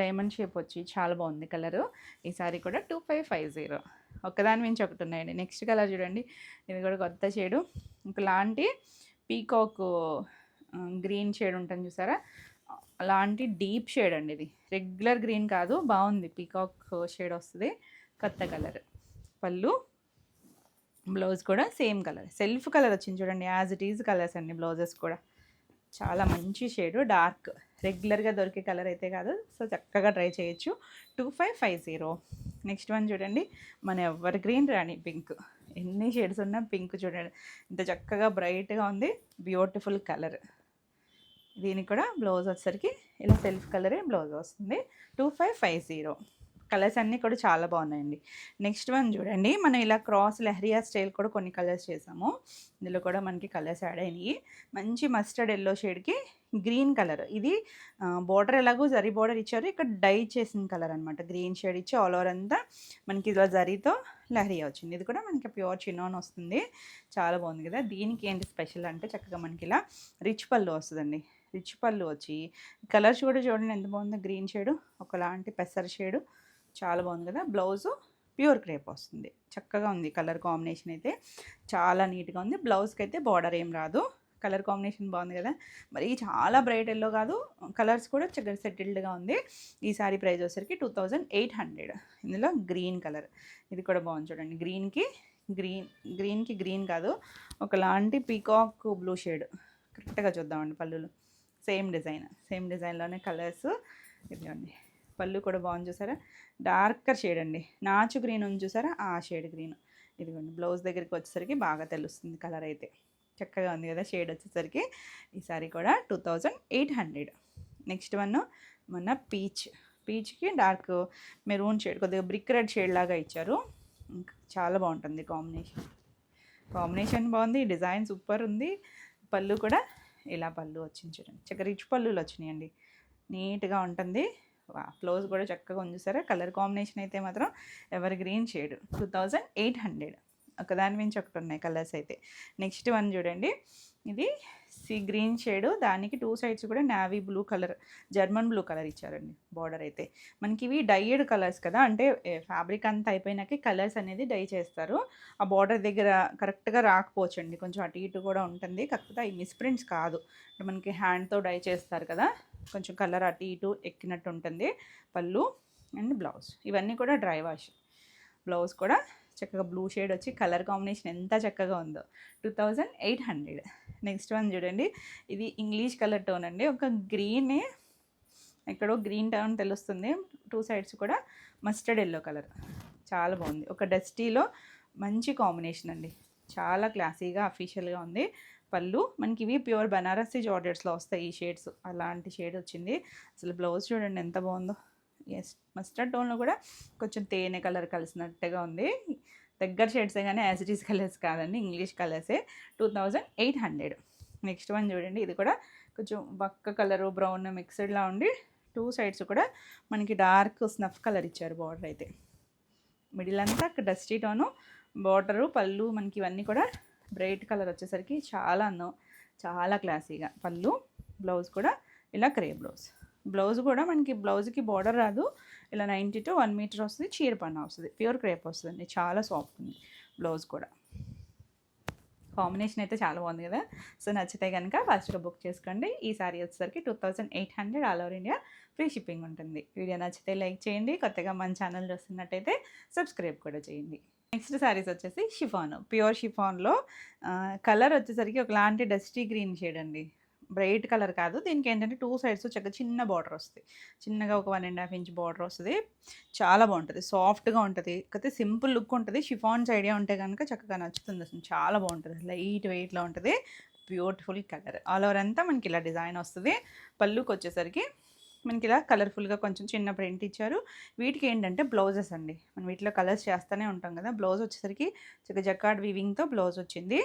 డైమండ్ షేప్ వచ్చి చాలా బాగుంది కలరు. ఈ సారీ కూడా 2550. ఒకదాని మించి ఒకటి ఉన్నాయండి. నెక్స్ట్ కలర్ చూడండి, ఇది కూడా కొత్త షేడు. ఒకలాంటి పీకాక్ గ్రీన్ షేడ్ ఉంటుంది చూసారా, అలాంటి డీప్ షేడ్ అండి. ఇది రెగ్యులర్ గ్రీన్ కాదు, బాగుంది. పీకాక్ షేడ్ వస్తుంది. కొత్త కలర్. పళ్ళు, బ్లౌజ్ కూడా సేమ్ కలర్, సెల్ఫ్ కలర్ వచ్చింది చూడండి. యాజ్ ఇట్ ఈజ్ కలర్స్ అండి బ్లౌజెస్ కూడా. చాలా మంచి షేడు, డార్క్, రెగ్యులర్గా దొరికే కలర్ అయితే కాదు. సో చక్కగా ట్రై చేయొచ్చు. 2550. నెక్స్ట్ వన్ చూడండి, మన ఎవర్ గ్రీన్ రాణి పింక్. ఎన్ని షేడ్స్ ఉన్నా పింక్ చూడండి ఇంత చక్కగా బ్రైట్గా ఉంది. Beautiful colour. దీనికి కూడా బ్లౌజ్ వచ్చేసరికి ఇలా సెల్ఫ్ కలరే బ్లౌజ్ వస్తుంది. 2550. కలర్స్ అన్నీ కూడా చాలా బాగున్నాయండి. నెక్స్ట్ వన్ చూడండి, మనం ఇలా క్రాస్ లెహరియా స్టైల్ కూడా కొన్ని కలర్స్ చేసాము. ఇందులో కూడా మనకి కలర్స్ యాడ్ అయినాయి. మంచి మస్టర్డ్ ఎల్లో షేడ్కి గ్రీన్ కలర్. ఇది బోర్డర్ ఎలాగో జరీ బోర్డర్ ఇచ్చారు, ఇక్కడ డై చేసిన కలర్ అనమాట. గ్రీన్ షేడ్ ఇచ్చి ఆల్ ఓవర్ అంతా మనకి ఇలా జరీతో లెహరియా వచ్చింది. ఇది కూడా మనకి ప్యూర్ చినాన్ వస్తుంది. చాలా బాగుంది కదా. దీనికి ఏంటి స్పెషల్ అంటే చక్కగా మనకి ఇలా రిచ్ పళ్ళు వస్తుందండి. రిచ్ పళ్ళు వచ్చి కలర్స్ కూడా చూడండి ఎంత బాగుందో. గ్రీన్ షేడు, ఒకలాంటి పెసర షేడు, చాలా బాగుంది కదా. బ్లౌజు ప్యూర్ క్రేప్ వస్తుంది. చక్కగా ఉంది కలర్ కాంబినేషన్ అయితే, చాలా నీట్గా ఉంది. బ్లౌజ్కి అయితే బార్డర్ ఏం రాదు. కలర్ కాంబినేషన్ బాగుంది కదా. మరి చాలా బ్రైట్ ఎల్లో కాదు, కలర్స్ కూడా చక్కగా సెటిల్డ్గా ఉంది. ఈ సారీ ప్రైస్ వచ్చేసరికి 2800. ఇందులో గ్రీన్ కలర్, ఇది కూడా బాగుంది చూడండి. గ్రీన్కి గ్రీన్ కాదు, ఒకలాంటి పీకాక్ బ్లూ షేడ్. కరెక్ట్గా చూద్దామండి. పళ్ళులు సేమ్ డిజైన్లోనే కలర్స్. ఇదిగోండి పళ్ళు కూడా బాగుంది చూసారా, డార్కర్ షేడ్ అండి. నాచు గ్రీన్ ఉంది చూసారా, ఆ షేడ్ గ్రీన్. ఇదిగోండి బ్లౌజ్ దగ్గరికి వచ్చేసరికి బాగా తెలుస్తుంది కలర్ అయితే. చక్కగా ఉంది కదా షేడ్ వచ్చేసరికి. ఈ సారీ కూడా 2800. నెక్స్ట్ వన్ మన పీచ్కి డార్క్ మెరూన్ షేడ్, కొద్దిగా బ్రిక్ రెడ్ షేడ్ లాగా ఇచ్చారు. చాలా బాగుంటుంది కాంబినేషన్ బాగుంది. డిజైన్ సూపర్ ఉంది. పళ్ళు కూడా ఇలా పళ్ళు వచ్చింది చూడండి. చక్కగా రిచ్ పళ్ళులు వచ్చినాయండి, నీట్గా ఉంటుంది. బ్లౌజ్ కూడా చక్కగా ఉంది సరే. కలర్ కాంబినేషన్ అయితే మాత్రం ఎవర్ గ్రీన్ షేడ్ 2800. ఒకదాని మించి ఒకటి ఉన్నాయి కలర్స్ అయితే. నెక్స్ట్ వన్ చూడండి, ఇది గ్రీన్ షేడు, దానికి 2 సైడ్స్ కూడా navy blue colour, German blue colour ఇచ్చారండి బార్డర్ అయితే. మనకి ఇవి డైడ్ కలర్స్ కదా, అంటే ఫ్యాబ్రిక్ అంతా అయిపోయినాక కలర్స్ అనేది డై చేస్తారు. ఆ బార్డర్ దగ్గర కరెక్ట్గా రాకపోవచ్చండి, కొంచెం అటు ఇటు కూడా ఉంటుంది. కాకపోతే అవి మిస్ప్రింట్స్ కాదు, మనకి హ్యాండ్తో డై చేస్తారు కదా, కొంచెం కలర్ అటు ఇటు ఎక్కినట్టు ఉంటుంది. పళ్ళు అండ్ బ్లౌజ్ ఇవన్నీ కూడా డ్రై వాష్. బ్లౌజ్ కూడా చక్కగా బ్లూ షేడ్ వచ్చి కలర్ కాంబినేషన్ ఎంత చక్కగా ఉందో. 2800. నెక్స్ట్ వన్ చూడండి, ఇది ఇంగ్లీష్ కలర్ టోన్ అండి. ఒక గ్రీన్, ఎక్కడో గ్రీన్ టోన్ తెలుస్తుంది. 2 సైడ్స్ కూడా మస్టర్డ్ ఎల్లో కలర్. చాలా బాగుంది. ఒక డస్టీలో మంచి కాంబినేషన్ అండి, చాలా క్లాసీగా అఫీషియల్గా ఉంది. పళ్ళు మనకి ఇవి ప్యూర్ బనారసి జార్జెట్స్లో వస్తాయి ఈ షేడ్స్, అలాంటి షేడ్ వచ్చింది. అసలు బ్లౌజ్ చూడండి ఎంత బాగుందో. ఎస్, మస్టర్డ్ టోన్లో కూడా కొంచెం తేనె కలర్ కలిసినట్టుగా ఉంది. దగ్గర షేడ్సే కానీ యాజ్ ఇట్ ఈస్ కలర్స్ కాదండి, ఇంగ్లీష్ కలర్సే. 2800. నెక్స్ట్ వన్ చూడండి, ఇది కూడా కొంచెం బక్క కలరు బ్రౌన్ మిక్స్డ్లా ఉండి 2 సైడ్స్ కూడా మనకి డార్క్ స్నఫ్ కలర్ ఇచ్చారు బార్డర్ అయితే. మిడిల్ అంతా డస్టీ టోను, బార్డరు పళ్ళు మనకి ఇవన్నీ కూడా బ్రైట్ కలర్ వచ్చేసరికి చాలా అందం, చాలా క్లాసీగా. పళ్ళు బ్లౌజ్ కూడా ఇలా క్రే బ్లౌజ్. బ్లౌజ్ కూడా మనకి బ్లౌజ్కి బార్డర్ రాదు, ఇలా 90 to 1 మీటర్ వస్తుంది, చీర పన్నా వస్తుంది, ప్యూర్ క్రేప్ వస్తుందండి, చాలా సాఫ్ట్ ఉంది బ్లౌజ్ కూడా. కాంబినేషన్ అయితే చాలా బాగుంది కదా. సో నచ్చితే కనుక ఫాస్ట్గా బుక్ చేసుకోండి. ఈ సారీ వచ్చేసరికి 2800 all over India free shipping ఉంటుంది. వీడియో నచ్చితే లైక్ చేయండి, కొత్తగా మన ఛానల్ చూస్తున్నట్టయితే సబ్స్క్రైబ్ కూడా చేయండి. నెక్స్ట్ శారీస్ వచ్చేసి షిఫాన్, ప్యూర్ షిఫాన్లో కలర్ వచ్చేసరికి ఒకలాంటి డస్టీ గ్రీన్ షేడ్ అండి, బ్రైట్ కలర్ కాదు. దీనికి ఏంటంటే 2 సైడ్స్ చక్కగా చిన్న బార్డర్ వస్తుంది, చిన్నగా ఒక 1.5 ఇంచ్ బార్డర్ వస్తుంది. చాలా బాగుంటుంది, సాఫ్ట్గా ఉంటుంది, కాకపోతే సింపుల్ లుక్ ఉంటుంది. షిఫాన్స్ ఐడియా ఉంటే కనుక చక్కగా నచ్చుతుంది, అసలు చాలా బాగుంటుంది, లైట్ వెయిట్లో ఉంటుంది, బ్యూటిఫుల్ కలర్. ఆల్ ఓవర్ అంతా మనకి ఇలా డిజైన్ వస్తుంది. పళ్ళుకి వచ్చేసరికి మనకి ఇలా కలర్ఫుల్గా కొంచెం చిన్న ప్రింట్ ఇచ్చారు. వీటికి ఏంటంటే బ్లౌజెస్ అండి, మనం వీటిలో కలర్స్ చేస్తూనే ఉంటాం కదా. బ్లౌజ్ వచ్చేసరికి చక్కగా జకార్డ్ వీవింగ్తో బ్లౌజ్ వచ్చింది,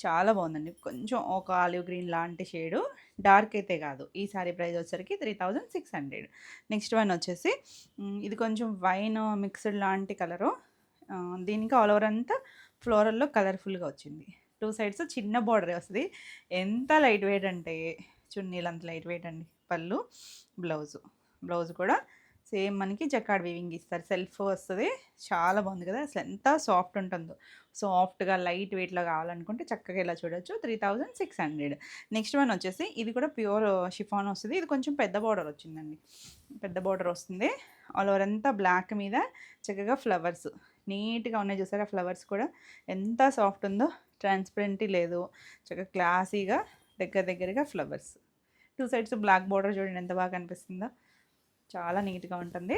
చాలా బాగుందండి. కొంచెం ఒక ఆలివ్ గ్రీన్ లాంటి షేడు, డార్క్ అయితే కాదు. ఈ సారీ ప్రైస్ వచ్చేసరికి 3600. నెక్స్ట్ వన్ వచ్చేసి ఇది కొంచెం వైన్ మిక్స్డ్ లాంటి కలరు, దీనికి ఆల్ ఓవర్ అంతా ఫ్లోరల్లో కలర్ఫుల్గా వచ్చింది. 2 సైడ్స్ చిన్న బార్డర్ వస్తుంది. ఎంత లైట్ వెయిట్ అంటే చున్నీలు అంత లైట్ వెయిట్ అండి. పళ్ళు, బ్లౌజ్ కూడా సేమ్ మనకి జకార్డ్ వీవింగ్ ఇస్తారు, సెల్ఫ్ వస్తుంది, చాలా బాగుంది కదా. అసలు ఎంత సాఫ్ట్ ఉంటుందో, సాఫ్ట్గా లైట్ వెయిట్లో కావాలనుకుంటే చక్కగా ఇలా చూడొచ్చు. 3600. నెక్స్ట్ వన్ వచ్చేసి ఇది కూడా ప్యూర్ షిఫాన్ వస్తుంది. ఇది కొంచెం పెద్ద బార్డర్ వచ్చిందండి, పెద్ద బార్డర్ వస్తుంది. ఆల్ ఓవర్ అంతా బ్లాక్ మీద చక్కగా ఫ్లవర్స్ నీట్గా ఉన్నాయి, చూసారా ఫ్లవర్స్ కూడా ఎంత సాఫ్ట్ ఉందో, ట్రాన్స్పరెంటీ లేదు, చక్కగా క్లాసీగా దగ్గరగా ఫ్లవర్స్. 2 సైడ్స్ బ్లాక్ బార్డర్ చూడండి ఎంత బాగా కనిపిస్తుందో, చాలా నీట్గా ఉంటుంది.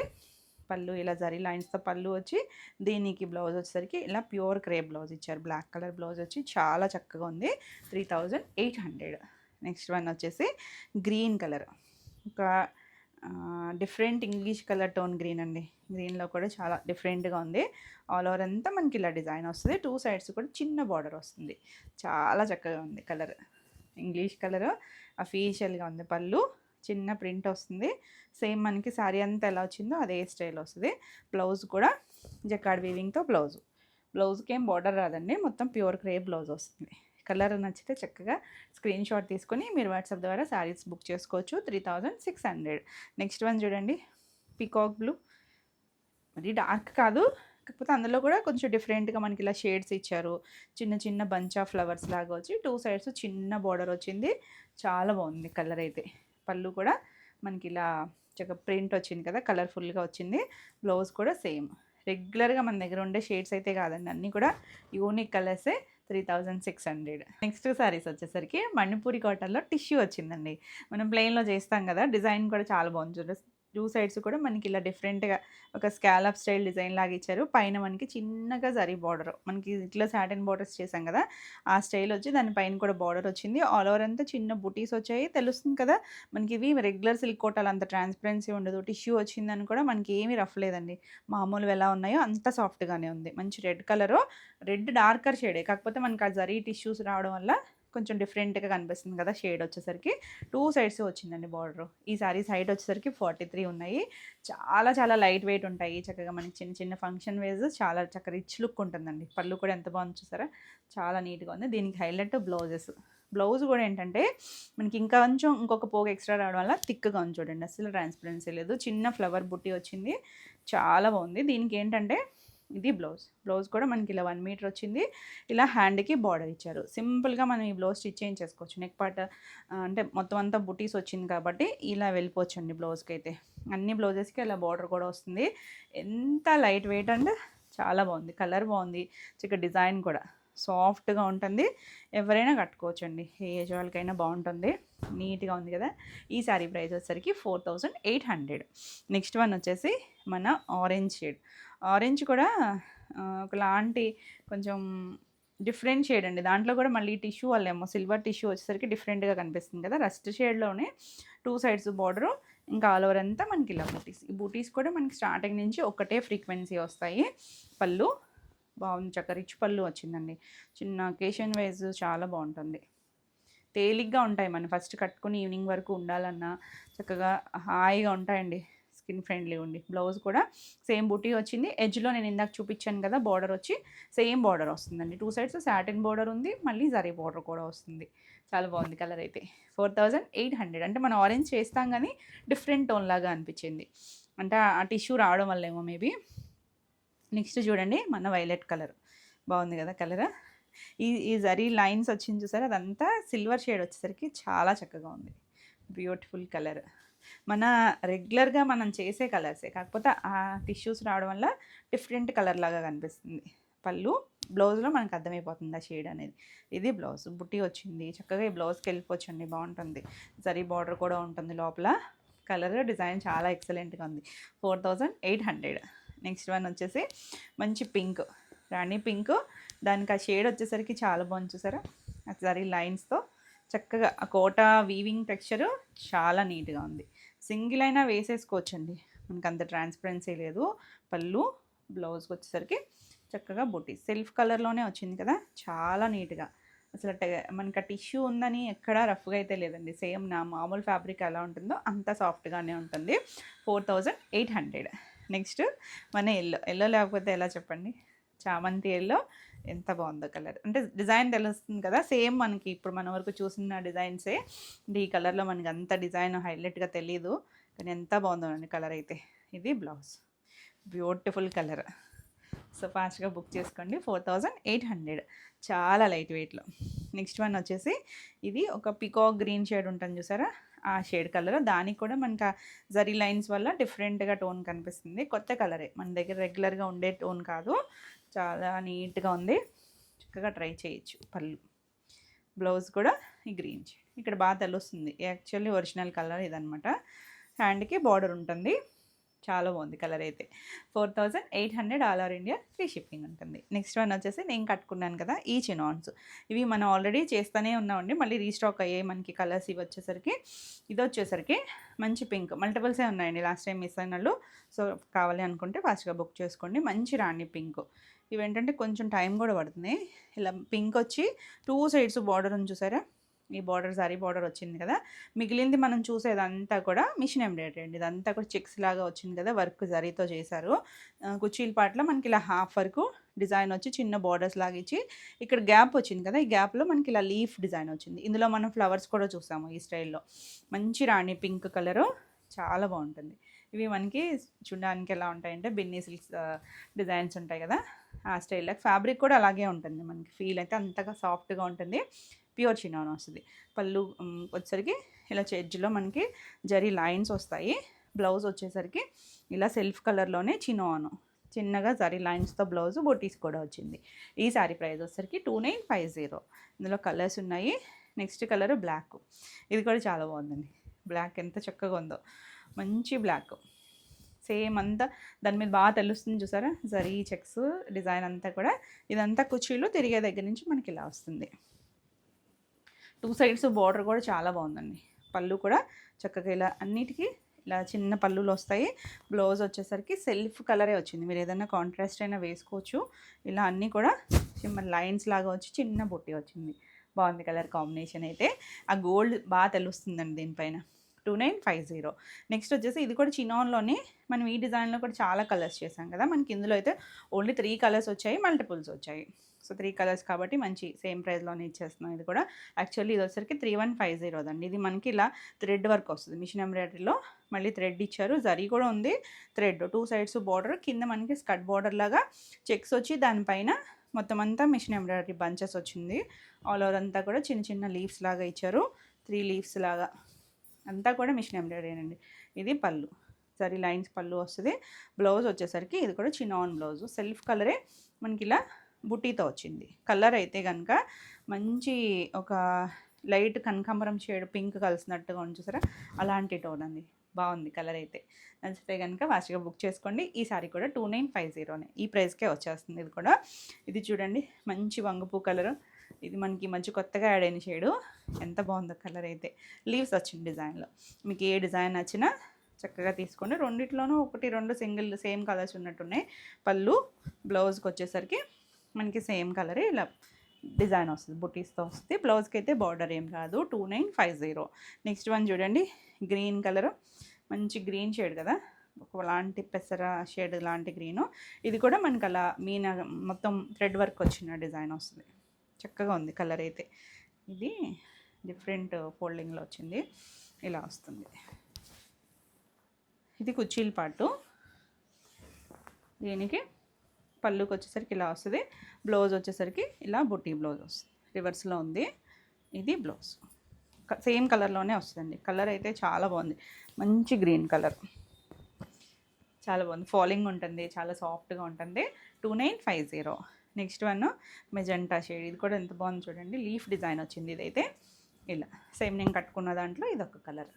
పళ్ళు ఇలా జరీ లైన్స్తో పళ్ళు వచ్చి, దీనికి బ్లౌజ్ వచ్చేసరికి ఇలా ప్యూర్ క్రేప్ బ్లౌజ్ ఇచ్చారు, బ్లాక్ కలర్ బ్లౌజ్ వచ్చి చాలా చక్కగా ఉంది. 3800. నెక్స్ట్ వన్ వచ్చేసి గ్రీన్ కలర్, ఒక different English colour tone green అండి. గ్రీన్లో కూడా చాలా డిఫరెంట్గా ఉంది. ఆల్ ఓవర్ అంతా మనకి ఇలా డిజైన్ వస్తుంది. 2 సైడ్స్ కూడా చిన్న బార్డర్ వస్తుంది, చాలా చక్కగా ఉంది కలర్. ఇంగ్లీష్ కలర్ అఫీషియల్గా ఉంది. పళ్ళు చిన్న ప్రింట్ వస్తుంది, సేమ్ మనకి శారీ అంతా ఎలా వచ్చిందో అదే స్టైల్ వస్తుంది. బ్లౌజ్ కూడా జకార్డ్ వీవింగ్తో బ్లౌజ్కి ఏం బార్డర్ రాదండి, మొత్తం ప్యూర్ క్రేప్ బ్లౌజ్ వస్తుంది. కలర్ నచ్చితే చక్కగా స్క్రీన్ షాట్ తీసుకొని మీరు వాట్సాప్ ద్వారా శారీస్ బుక్ చేసుకోవచ్చు. 3600. నెక్స్ట్ వన్ చూడండి, పీకాక్ బ్లూ, మరి డార్క్ కాదు, కాకపోతే అందులో కూడా కొంచెం డిఫరెంట్గా మనకి ఇలా షేడ్స్ ఇచ్చారు, చిన్న చిన్న బంచ్ ఆఫ్ ఫ్లవర్స్ లాగా వచ్చి 2 సైడ్స్ చిన్న బార్డర్ వచ్చింది, చాలా బాగుంది కలర్ అయితే. పళ్ళు కూడా మనకి ఇలా చక్కగా ప్రింట్ వచ్చింది కదా, కలర్ఫుల్గా వచ్చింది. బ్లౌజ్ కూడా సేమ్, రెగ్యులర్గా మన దగ్గర ఉండే షేడ్స్ అయితే కాదండి, అన్నీ కూడా యూనిక్ కలర్సే. 3600. నెక్స్ట్ సారీస్ వచ్చేసరికి మణిపూరి కాటన్లో టిష్యూ వచ్చిందండి. మనం ప్లెయిన్లో చేస్తాం కదా, డిజైన్ కూడా చాలా బాగుంది చూడండి. 2 సైడ్స్ కూడా మనకి ఇలా డిఫరెంట్గా ఒక స్కాలప్ స్టైల్ డిజైన్ లాగా ఇచ్చారు. పైన మనకి చిన్నగా జరీ బార్డర్, మనకి ఇట్లా సాటిన్ బార్డర్స్ చేసాం కదా ఆ స్టైల్ వచ్చి, దానిపైన కూడా బార్డర్ వచ్చింది. ఆల్ ఓవర్ అంతా చిన్న బుటీస్ వచ్చాయి, తెలుస్తుంది కదా మనకి ఇవి రెగ్యులర్ సిల్క్ కోటాలు అంత ట్రాన్స్పరెన్సీ ఉండదు. టిష్యూ వచ్చిందని కూడా మనకి ఏమీ రఫ్ లేదండి, మామూలు ఎలా ఉన్నాయో అంత సాఫ్ట్గానే ఉంది. మంచి రెడ్ కలరు, రెడ్ డార్కర్ షేడే, కాకపోతే మనకి ఆ జరీ టిష్యూస్ రావడం వల్ల కొంచెం డిఫరెంట్గా కనిపిస్తుంది కదా షేడ్ వచ్చేసరికి. 2 సైడ్స్ వచ్చిందండి బార్డర్. ఈ సారీస్ హైట్ వచ్చేసరికి 43 ఉన్నాయి. చాలా లైట్ వెయిట్ ఉంటాయి, చక్కగా మనకి చిన్న ఫంక్షన్ వేస్ చాలా చక్కగా రిచ్ లుక్ ఉంటుందండి. పళ్ళు కూడా ఎంత బాగుంది చూసారా, చాలా నీట్గా ఉంది. దీనికి హైలైట్ బ్లౌజ్ కూడా ఏంటంటే మనకి ఇంకా కొంచెం ఇంకొక పోగు ఎక్స్ట్రా రావడం వల్ల థిక్గా ఉంది చూడండి, అసలు ట్రాన్స్పరెన్సీ లేదు, చిన్న ఫ్లవర్ బుట్టి వచ్చింది, చాలా బాగుంది. దీనికి ఏంటంటే ఇది బ్లౌజ్ కూడా మనకి ఇలా 1 మీటర్ వచ్చింది. ఇలా హ్యాండ్కి బార్డర్ ఇచ్చారు. సింపుల్గా మనం ఈ బ్లౌజ్ స్టిచ్ చేయించేసుకోవచ్చు. నెక్ పార్ట్ అంటే మొత్తం అంతా బుటీస్ వచ్చింది కాబట్టి ఇలా వెళ్ళిపోవచ్చు అండి. బ్లౌజ్కి అయితే అన్ని బ్లౌజెస్కి అలా బార్డర్ కూడా వస్తుంది. ఎంత లైట్ వెయిట్ అండ్ చాలా బాగుంది, కలర్ బాగుంది, చిక్క డిజైన్ కూడా సాఫ్ట్గా ఉంటుంది, ఎవరైనా కట్టుకోవచ్చు అండి, ఏ ఏజ్ వాళ్ళకైనా బాగుంటుంది, నీట్గా ఉంది కదా. ఈ శారీ ప్రైస్ వచ్చేసరికి 4800. నెక్స్ట్ వన్ వచ్చేసి మన ఆరెంజ్ షేడ్. ఆరెంజ్ కూడా ఒకలాంటి కొంచెం డిఫరెంట్ షేడ్ అండి. దాంట్లో కూడా మళ్ళీ టిష్యూ వల్లేమో సిల్వర్ టిష్యూ వచ్చేసరికి డిఫరెంట్గా కనిపిస్తుంది కదా. రస్ట్ షేడ్లోనే 2 సైడ్స్ బార్డరు, ఇంకా ఆల్ ఓవర్ అంతా మనకి ఇలా బూటీస్. ఈ బూటీస్ కూడా మనకి స్టార్టింగ్ నుంచి ఒకటే ఫ్రీక్వెన్సీ వస్తాయి. పళ్ళు బాగుంది, చక్క రిచ్ పళ్ళు వచ్చిందండి. చిన్న అకేషన్ వైజ్ చాలా బాగుంటుంది, తేలిగ్గా ఉంటాయి. మనం ఫస్ట్ కట్టుకుని ఈవినింగ్ వరకు ఉండాలన్నా చక్కగా హాయిగా ఉంటాయండి. స్కిన్ ఫ్రెండ్లీ ఉంది. బ్లౌజ్ కూడా సేమ్ బుటీ వచ్చింది. ఎడ్జ్లో నేను ఇందాక చూపించాను కదా బార్డర్ వచ్చి సేమ్ బార్డర్ వస్తుందండి. 2 సైడ్స్ సాటిన్ బార్డర్ ఉంది, మళ్ళీ జరీ బార్డర్ కూడా వస్తుంది. చాలా బాగుంది కలర్ అయితే. 4800 అంటే మనం ఆరెంజ్ చేస్తాం కానీ డిఫరెంట్ టోన్ లాగా అనిపించింది. అంటే ఆ టిష్యూ రావడం వల్లేమో మేబీ. నెక్స్ట్ చూడండి మన వైలెట్ కలర్ బాగుంది కదా కలర్. ఈ జరీ లైన్స్ వచ్చింది చూసారా, అదంతా సిల్వర్ షేడ్ వచ్చేసరికి చాలా చక్కగా ఉంది. Beautiful colour. మన రెగ్యులర్గా మనం చేసే కలర్సే, కాకపోతే ఆ టిష్యూస్ రావడం వల్ల డిఫరెంట్ కలర్ లాగా కనిపిస్తుంది. పళ్ళు బ్లౌజ్లో మనకు అర్థమైపోతుంది ఆ షేడ్ అనేది. ఇది బ్లౌజ్ బుట్టి వచ్చింది. చక్కగా ఈ బ్లౌజ్కి వెళ్ళిపోవచ్చండి, బాగుంటుంది. జరీ బార్డర్ కూడా ఉంటుంది లోపల. కలర్ డిజైన్ చాలా ఎక్సలెంట్గా ఉంది. 4800. నెక్స్ట్ వన్ వచ్చేసి మంచి పింక్, రాణి పింక్. దానికి ఆ షేడ్ వచ్చేసరికి చాలా బాగుంది చూసారా, జరీ లైన్స్తో చక్కగా ఆ కోట వీవింగ్ టెక్స్చరు చాలా నీట్గా ఉంది. సింగిల్ అయినా వేసేసుకోవచ్చండి, మనకు అంత ట్రాన్స్పరెన్సీ లేదు. పళ్ళు బ్లౌజ్కి వచ్చేసరికి చక్కగా బుట్టి సెల్ఫ్ కలర్లోనే వచ్చింది కదా, చాలా నీట్గా. అసలు మనకి ఆ టిష్యూ ఉందని ఎక్కడా రఫ్గా అయితే లేదండి. సేమ్ నా మామూలు ఫ్యాబ్రిక్ ఎలా ఉంటుందో అంత సాఫ్ట్గానే ఉంటుంది. 4800. నెక్స్ట్ మన ఎల్లో లేకపోతే ఎలా చెప్పండి, చామంతి ఎల్లో. ఎంత బాగుందో కలర్, అంటే డిజైన్ తెలుస్తుంది కదా, సేమ్ మనకి ఇప్పుడు మన వరకు చూసిన డిజైన్సే. ఈ కలర్లో మనకి అంత డిజైన్ హైలైట్గా తెలీదు, కానీ ఎంత బాగుందో అండి కలర్ అయితే. ఇది బ్లౌజ్, బ్యూటిఫుల్ కలర్. సో ఫాస్ట్గా బుక్ చేసుకోండి. 4800, చాలా లైట్ వెయిట్లో. నెక్స్ట్ వన్ వచ్చేసి ఇది ఒక పికాక్ గ్రీన్ షేడ్ ఉంటుంది చూసారా, ఆ షేడ్ కలర్. దానికి కూడా మనకు జరీ లైన్స్ వల్ల డిఫరెంట్గా టోన్ కనిపిస్తుంది. కొత్త కలరే, మన దగ్గర రెగ్యులర్గా ఉండే టోన్ కాదు. చాలా నీట్గా ఉంది, చక్కగా ట్రై చేయొచ్చు. పళ్ళు బ్లౌజ్ కూడా ఈ గ్రీన్ షేడ్ ఇక్కడ బాగా తెలుస్తుంది. యాక్చువల్లీ ఒరిజినల్ కలర్ ఇదనమాట. హ్యాండ్కి బార్డర్ ఉంటుంది. చాలా బాగుంది కలర్ అయితే. 4800 all over India, free shipping ఉంటుంది. నెక్స్ట్ వన్ వచ్చేసి నేను కట్టుకున్నాను కదా ఈ చినాన్స్. ఇవి మనం ఆల్రెడీ చేస్తూనే ఉన్నామండి, మళ్ళీ రీస్టాక్ అయ్యాయి మనకి కలర్స్. ఇవి వచ్చేసరికి ఇది వచ్చేసరికి మంచి పింక్, మల్టిపుల్సే ఉన్నాయండి, లాస్ట్ టైం మిస్ అయిన వాళ్ళు. సో కావాలి అనుకుంటే ఫాస్ట్గా బుక్ చేసుకోండి. మంచి రాణి పింక్. ఇవేంటంటే కొంచెం టైం కూడా పడుతుంది. ఇలా పింక్ వచ్చి 2 సైడ్స్ బార్డర్ ఉంది చూసారా, ఈ బార్డర్ జరీ బార్డర్ వచ్చింది కదా. మిగిలింది మనం చూసేదంతా కూడా మిషన్ ఎంబ్రాయిడరీ అండి. ఇదంతా కూడా చెక్స్ లాగా వచ్చింది కదా, వర్క్ జరీతో చేశారు. కుర్చీల పాటలో మనకి ఇలా హాఫ్ వరకు డిజైన్ వచ్చి చిన్న బార్డర్స్ లాగా ఇచ్చి ఇక్కడ గ్యాప్ వచ్చింది కదా, ఈ గ్యాప్లో మనకి ఇలా లీఫ్ డిజైన్ వచ్చింది. ఇందులో మనం ఫ్లవర్స్ కూడా చూసాము ఈ స్టైల్లో. మంచి రాణి పింక్ కలరు, చాలా బాగుంటుంది. ఇవి మనకి చూడడానికి ఎలా ఉంటాయంటే బిన్నీ సిల్క్స్ డిజైన్స్ ఉంటాయి కదా, ఆ స్టైల్లో. ఫ్యాబ్రిక్ కూడా అలాగే ఉంటుంది, మనకి ఫీల్ అయితే అంతగా సాఫ్ట్గా ఉంటుంది. ప్యూర్ చినాన్ వస్తుంది. పళ్ళు వచ్చేసరికి ఇలా ఎడ్జ్లో మనకి జరీ లైన్స్ వస్తాయి. బ్లౌజ్ వచ్చేసరికి ఇలా సెల్ఫ్ కలర్లోనే చినాను, చిన్నగా జరీ లైన్స్తో బ్లౌజ్, బొటీస్ కూడా వచ్చింది. ఈ శారీ ప్రైస్ వచ్చేసరికి 2950. ఇందులో కలర్స్ ఉన్నాయి. Next colour black. ఇది కూడా చాలా బాగుందండి. బ్లాక్ ఎంత చక్కగా ఉందో, మంచి బ్లాక్. సేమ్ అంతా దాని మీద బాగా తెలుస్తుంది చూసారా, జరీ చెక్స్ డిజైన్ అంతా కూడా. ఇదంతా కుర్చీలు తిరిగే దగ్గర నుంచి మనకి ఇలా వస్తుంది. 2 సైడ్స్ బార్డర్ కూడా చాలా బాగుందండి. పళ్ళు కూడా చక్కగా ఇలా అన్నిటికీ ఇలా చిన్న పళ్ళులు వస్తాయి. బ్లౌజ్ వచ్చేసరికి సెల్ఫ్ కలరే వచ్చింది, మీరు ఏదైనా కాంట్రాస్ట్ అయినా వేసుకోవచ్చు. ఇలా అన్నీ కూడా చిన్న లైన్స్ లాగా వచ్చి చిన్న బొట్టి వచ్చింది. బాగుంది కలర్ కాంబినేషన్ అయితే. ఆ గోల్డ్ బాగా తెలుస్తుందండి దీనిపైన. 2950. నెక్స్ట్ వచ్చేసి ఇది కూడా చినాన్లోనే మనం ఈ డిజైన్లో కూడా చాలా కలర్స్ చేసాం కదా, మనకి ఇందులో అయితే ఓన్లీ 3 కలర్స్ వచ్చాయి, మల్టిపుల్స్ వచ్చాయి. సో 3 కలర్స్ కాబట్టి మంచి సేమ్ ప్రైస్లోనే ఇచ్చేస్తున్నాం. ఇది కూడా యాక్చువల్లీ ఇది వచ్చేసరికి 3150 అండి. ఇది మనకి ఇలా థ్రెడ్ వర్క్ వస్తుంది, మిషన్ ఎంబ్రాయిడరీలో మళ్ళీ థ్రెడ్ ఇచ్చారు, జరీ కూడా ఉంది, థ్రెడ్ 2 సైడ్స్ బార్డర్, కింద మనకి స్కర్ట్ బార్డర్ లాగా చెక్స్ వచ్చి దానిపైన మొత్తం అంతా మిషన్ ఎంబ్రాయిడరీ బంచెస్ వచ్చింది. ఆల్ ఓవర్ అంతా కూడా చిన్న చిన్న లీవ్స్ లాగా ఇచ్చారు, 3 లీవ్స్ లాగా అంతా కూడా మిషన్ ఎంబ్రాయిడరీ అండి. ఇది పళ్ళు, జరీ లైన్స్ పళ్ళు వస్తుంది. బ్లౌజ్ వచ్చేసరికి ఇది కూడా చినాన్ బ్లౌజ్, సెల్ఫ్ కలరే మనకి ఇలా బుట్టీతో వచ్చింది. కలర్ అయితే కనుక మంచి ఒక లైట్ కనకాంబరం షేడ్ పింక్ కలిసినట్టుగా ఉంది చూసారా, అలాంటి టోన్ అండి. బాగుంది కలర్ అయితే. నచ్చితే కనుక ఫాస్ట్గా బుక్ చేసుకోండి. ఈ సారీ కూడా 2950 ఈ ప్రైస్కే వచ్చేస్తుంది. ఇది కూడా ఇది చూడండి, మంచి వంగపూ కలరు. ఇది మనకి మంచి కొత్తగా యాడ్ అయిన షేడు, ఎంత బాగుందో కలర్ అయితే. లీవ్స్ వచ్చింది డిజైన్లో, మీకు ఏ డిజైన్ నచ్చినా చక్కగా తీసుకోండి. రెండిట్లోనూ 1-2 సింగిల్ సేమ్ కలర్స్ ఉన్నట్టున్నాయి. పళ్ళు బ్లౌజ్కి వచ్చేసరికి మనకి సేమ్ కలరే ఇలా డిజైన్ వస్తుంది, బుటీస్తో వస్తుంది. బ్లౌజ్కి అయితే బార్డర్ ఏం రాదు. 2950. నెక్స్ట్ వన్ చూడండి, గ్రీన్ కలర్, మంచి గ్రీన్ షేడ్ కదా, ఒకలాంటి పెసర షేడ్ లాంటి గ్రీను. ఇది కూడా మనకు అలా మీన మొత్తం థ్రెడ్ వర్క్ వచ్చిన డిజైన్ వస్తుంది. చక్కగా ఉంది కలర్ అయితే. ఇది డిఫరెంట్ ఫోల్డింగ్లో వచ్చింది, ఇలా వస్తుంది. ఇది కుర్చీల పాటు. దీనికి పళ్ళుకి వచ్చేసరికి ఇలా వస్తుంది. బ్లౌజ్ వచ్చేసరికి ఇలా బుట్టి బ్లౌజ్ వస్తుంది, రివర్స్లో ఉంది. ఇది బ్లౌజ్ సేమ్ కలర్లోనే వస్తుందండి. కలర్ అయితే చాలా బాగుంది, మంచి గ్రీన్ కలర్, చాలా బాగుంది. ఫాలింగ్ ఉంటుంది, చాలా సాఫ్ట్గా ఉంటుంది. 2950. Next one magenta shade. ఇది కూడా ఎంత బాగుంది చూడండి, లీఫ్ డిజైన్ వచ్చింది. ఇదైతే ఇలా సేమ్ నేను కట్టుకున్న దాంట్లో ఇదొక కలర్.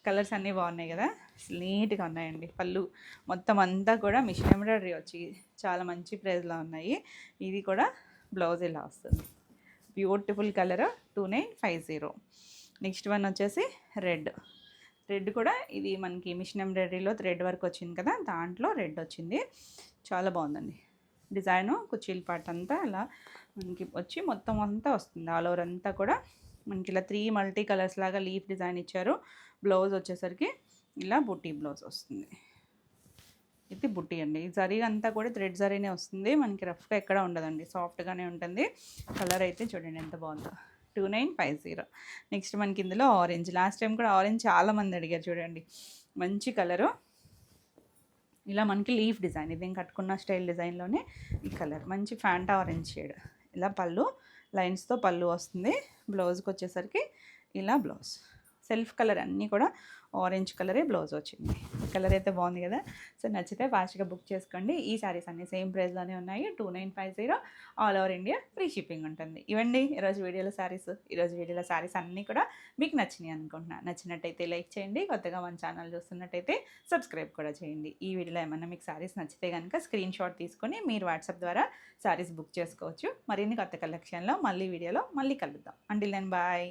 కలర్స్ అన్నీ బాగున్నాయి కదా, నీట్గా ఉన్నాయండి. పళ్ళు మొత్తం అంతా కూడా మిషన్ ఎంబ్రాయిడరీ వచ్చి చాలా మంచి ప్రైస్లో ఉన్నాయి. ఇది కూడా బ్లౌజ్ ఇలా వస్తుంది. Beautiful colour 2950. నెక్స్ట్ వన్ వచ్చేసి రెడ్. రెడ్ కూడా ఇది మనకి మిషన్ ఎంబ్రాయిడరీలో థ్రెడ్ వర్క్ వచ్చింది కదా, దాంట్లో రెడ్ వచ్చింది. చాలా బాగుందండి డిజైను. కుర్చీల పార్ట్ అంతా అలా మనకి వచ్చి మొత్తం అంతా వస్తుంది. ఆల్ ఓవర్ అంతా కూడా మనకి ఇలా 3 మల్టీ కలర్స్ లాగా లీఫ్ డిజైన్ ఇచ్చారు. బ్లౌజ్ వచ్చేసరికి ఇలా బుట్టి బ్లౌజ్ వస్తుంది. ఇది బుట్టి అండి. ఈ జరీ అంతా కూడా థ్రెడ్ జరీనే వస్తుంది, మనకి రఫ్గా ఎక్కడ ఉండదండి, సాఫ్ట్గానే ఉంటుంది. కలర్ అయితే చూడండి ఎంత బాగుందో, 2950. నెక్స్ట్ మనకి ఇందులో ఆరెంజ్. లాస్ట్ టైం కూడా ఆరెంజ్ చాలామంది అడిగారు చూడండి, మంచి కలరు. ఇలా మనకి లీఫ్ డిజైన్, ఇది నేను కట్టుకున్న స్టైల్ డిజైన్లోనే ఈ కలర్, మంచి ఫ్యాంటా ఆరెంజ్ షేడ్. ఇలా పళ్ళు లైన్స్తో పళ్ళు వస్తుంది. బ్లౌజ్కి వచ్చేసరికి ఇలా బ్లౌజ్ సెల్ఫ్ కలర్, అన్నీ కూడా ఆరెంజ్ కలరే బ్లౌజ్ వచ్చింది. కలర్ అయితే బాగుంది కదా. సో నచ్చితే ఫాస్ట్గా బుక్ చేసుకోండి. ఈ శారీస్ అన్నీ సేమ్ ప్రైస్లోనే ఉన్నాయి, 2950. All over India free shipping ఉంటుంది. ఇవ్వండి ఈరోజు వీడియోలో శారీస్. ఈరోజు వీడియోలో శారీస్ అన్నీ కూడా మీకు నచ్చినాయి అనుకుంటున్నాను. నచ్చినట్టయితే లైక్ చేయండి, కొత్తగా మన ఛానల్ చూస్తున్నట్టయితే సబ్స్క్రైబ్ కూడా చేయండి. ఈ వీడియోలో ఏమన్నా మీకు శారీస్ నచ్చితే కనుక స్క్రీన్ షాట్ తీసుకొని మీరు వాట్సాప్ ద్వారా శారీస్ బుక్ చేసుకోవచ్చు. మరిన్ని కొత్త కలెక్షన్లో మళ్ళీ వీడియోలో మళ్ళీ కలుద్దాం. Until then bye.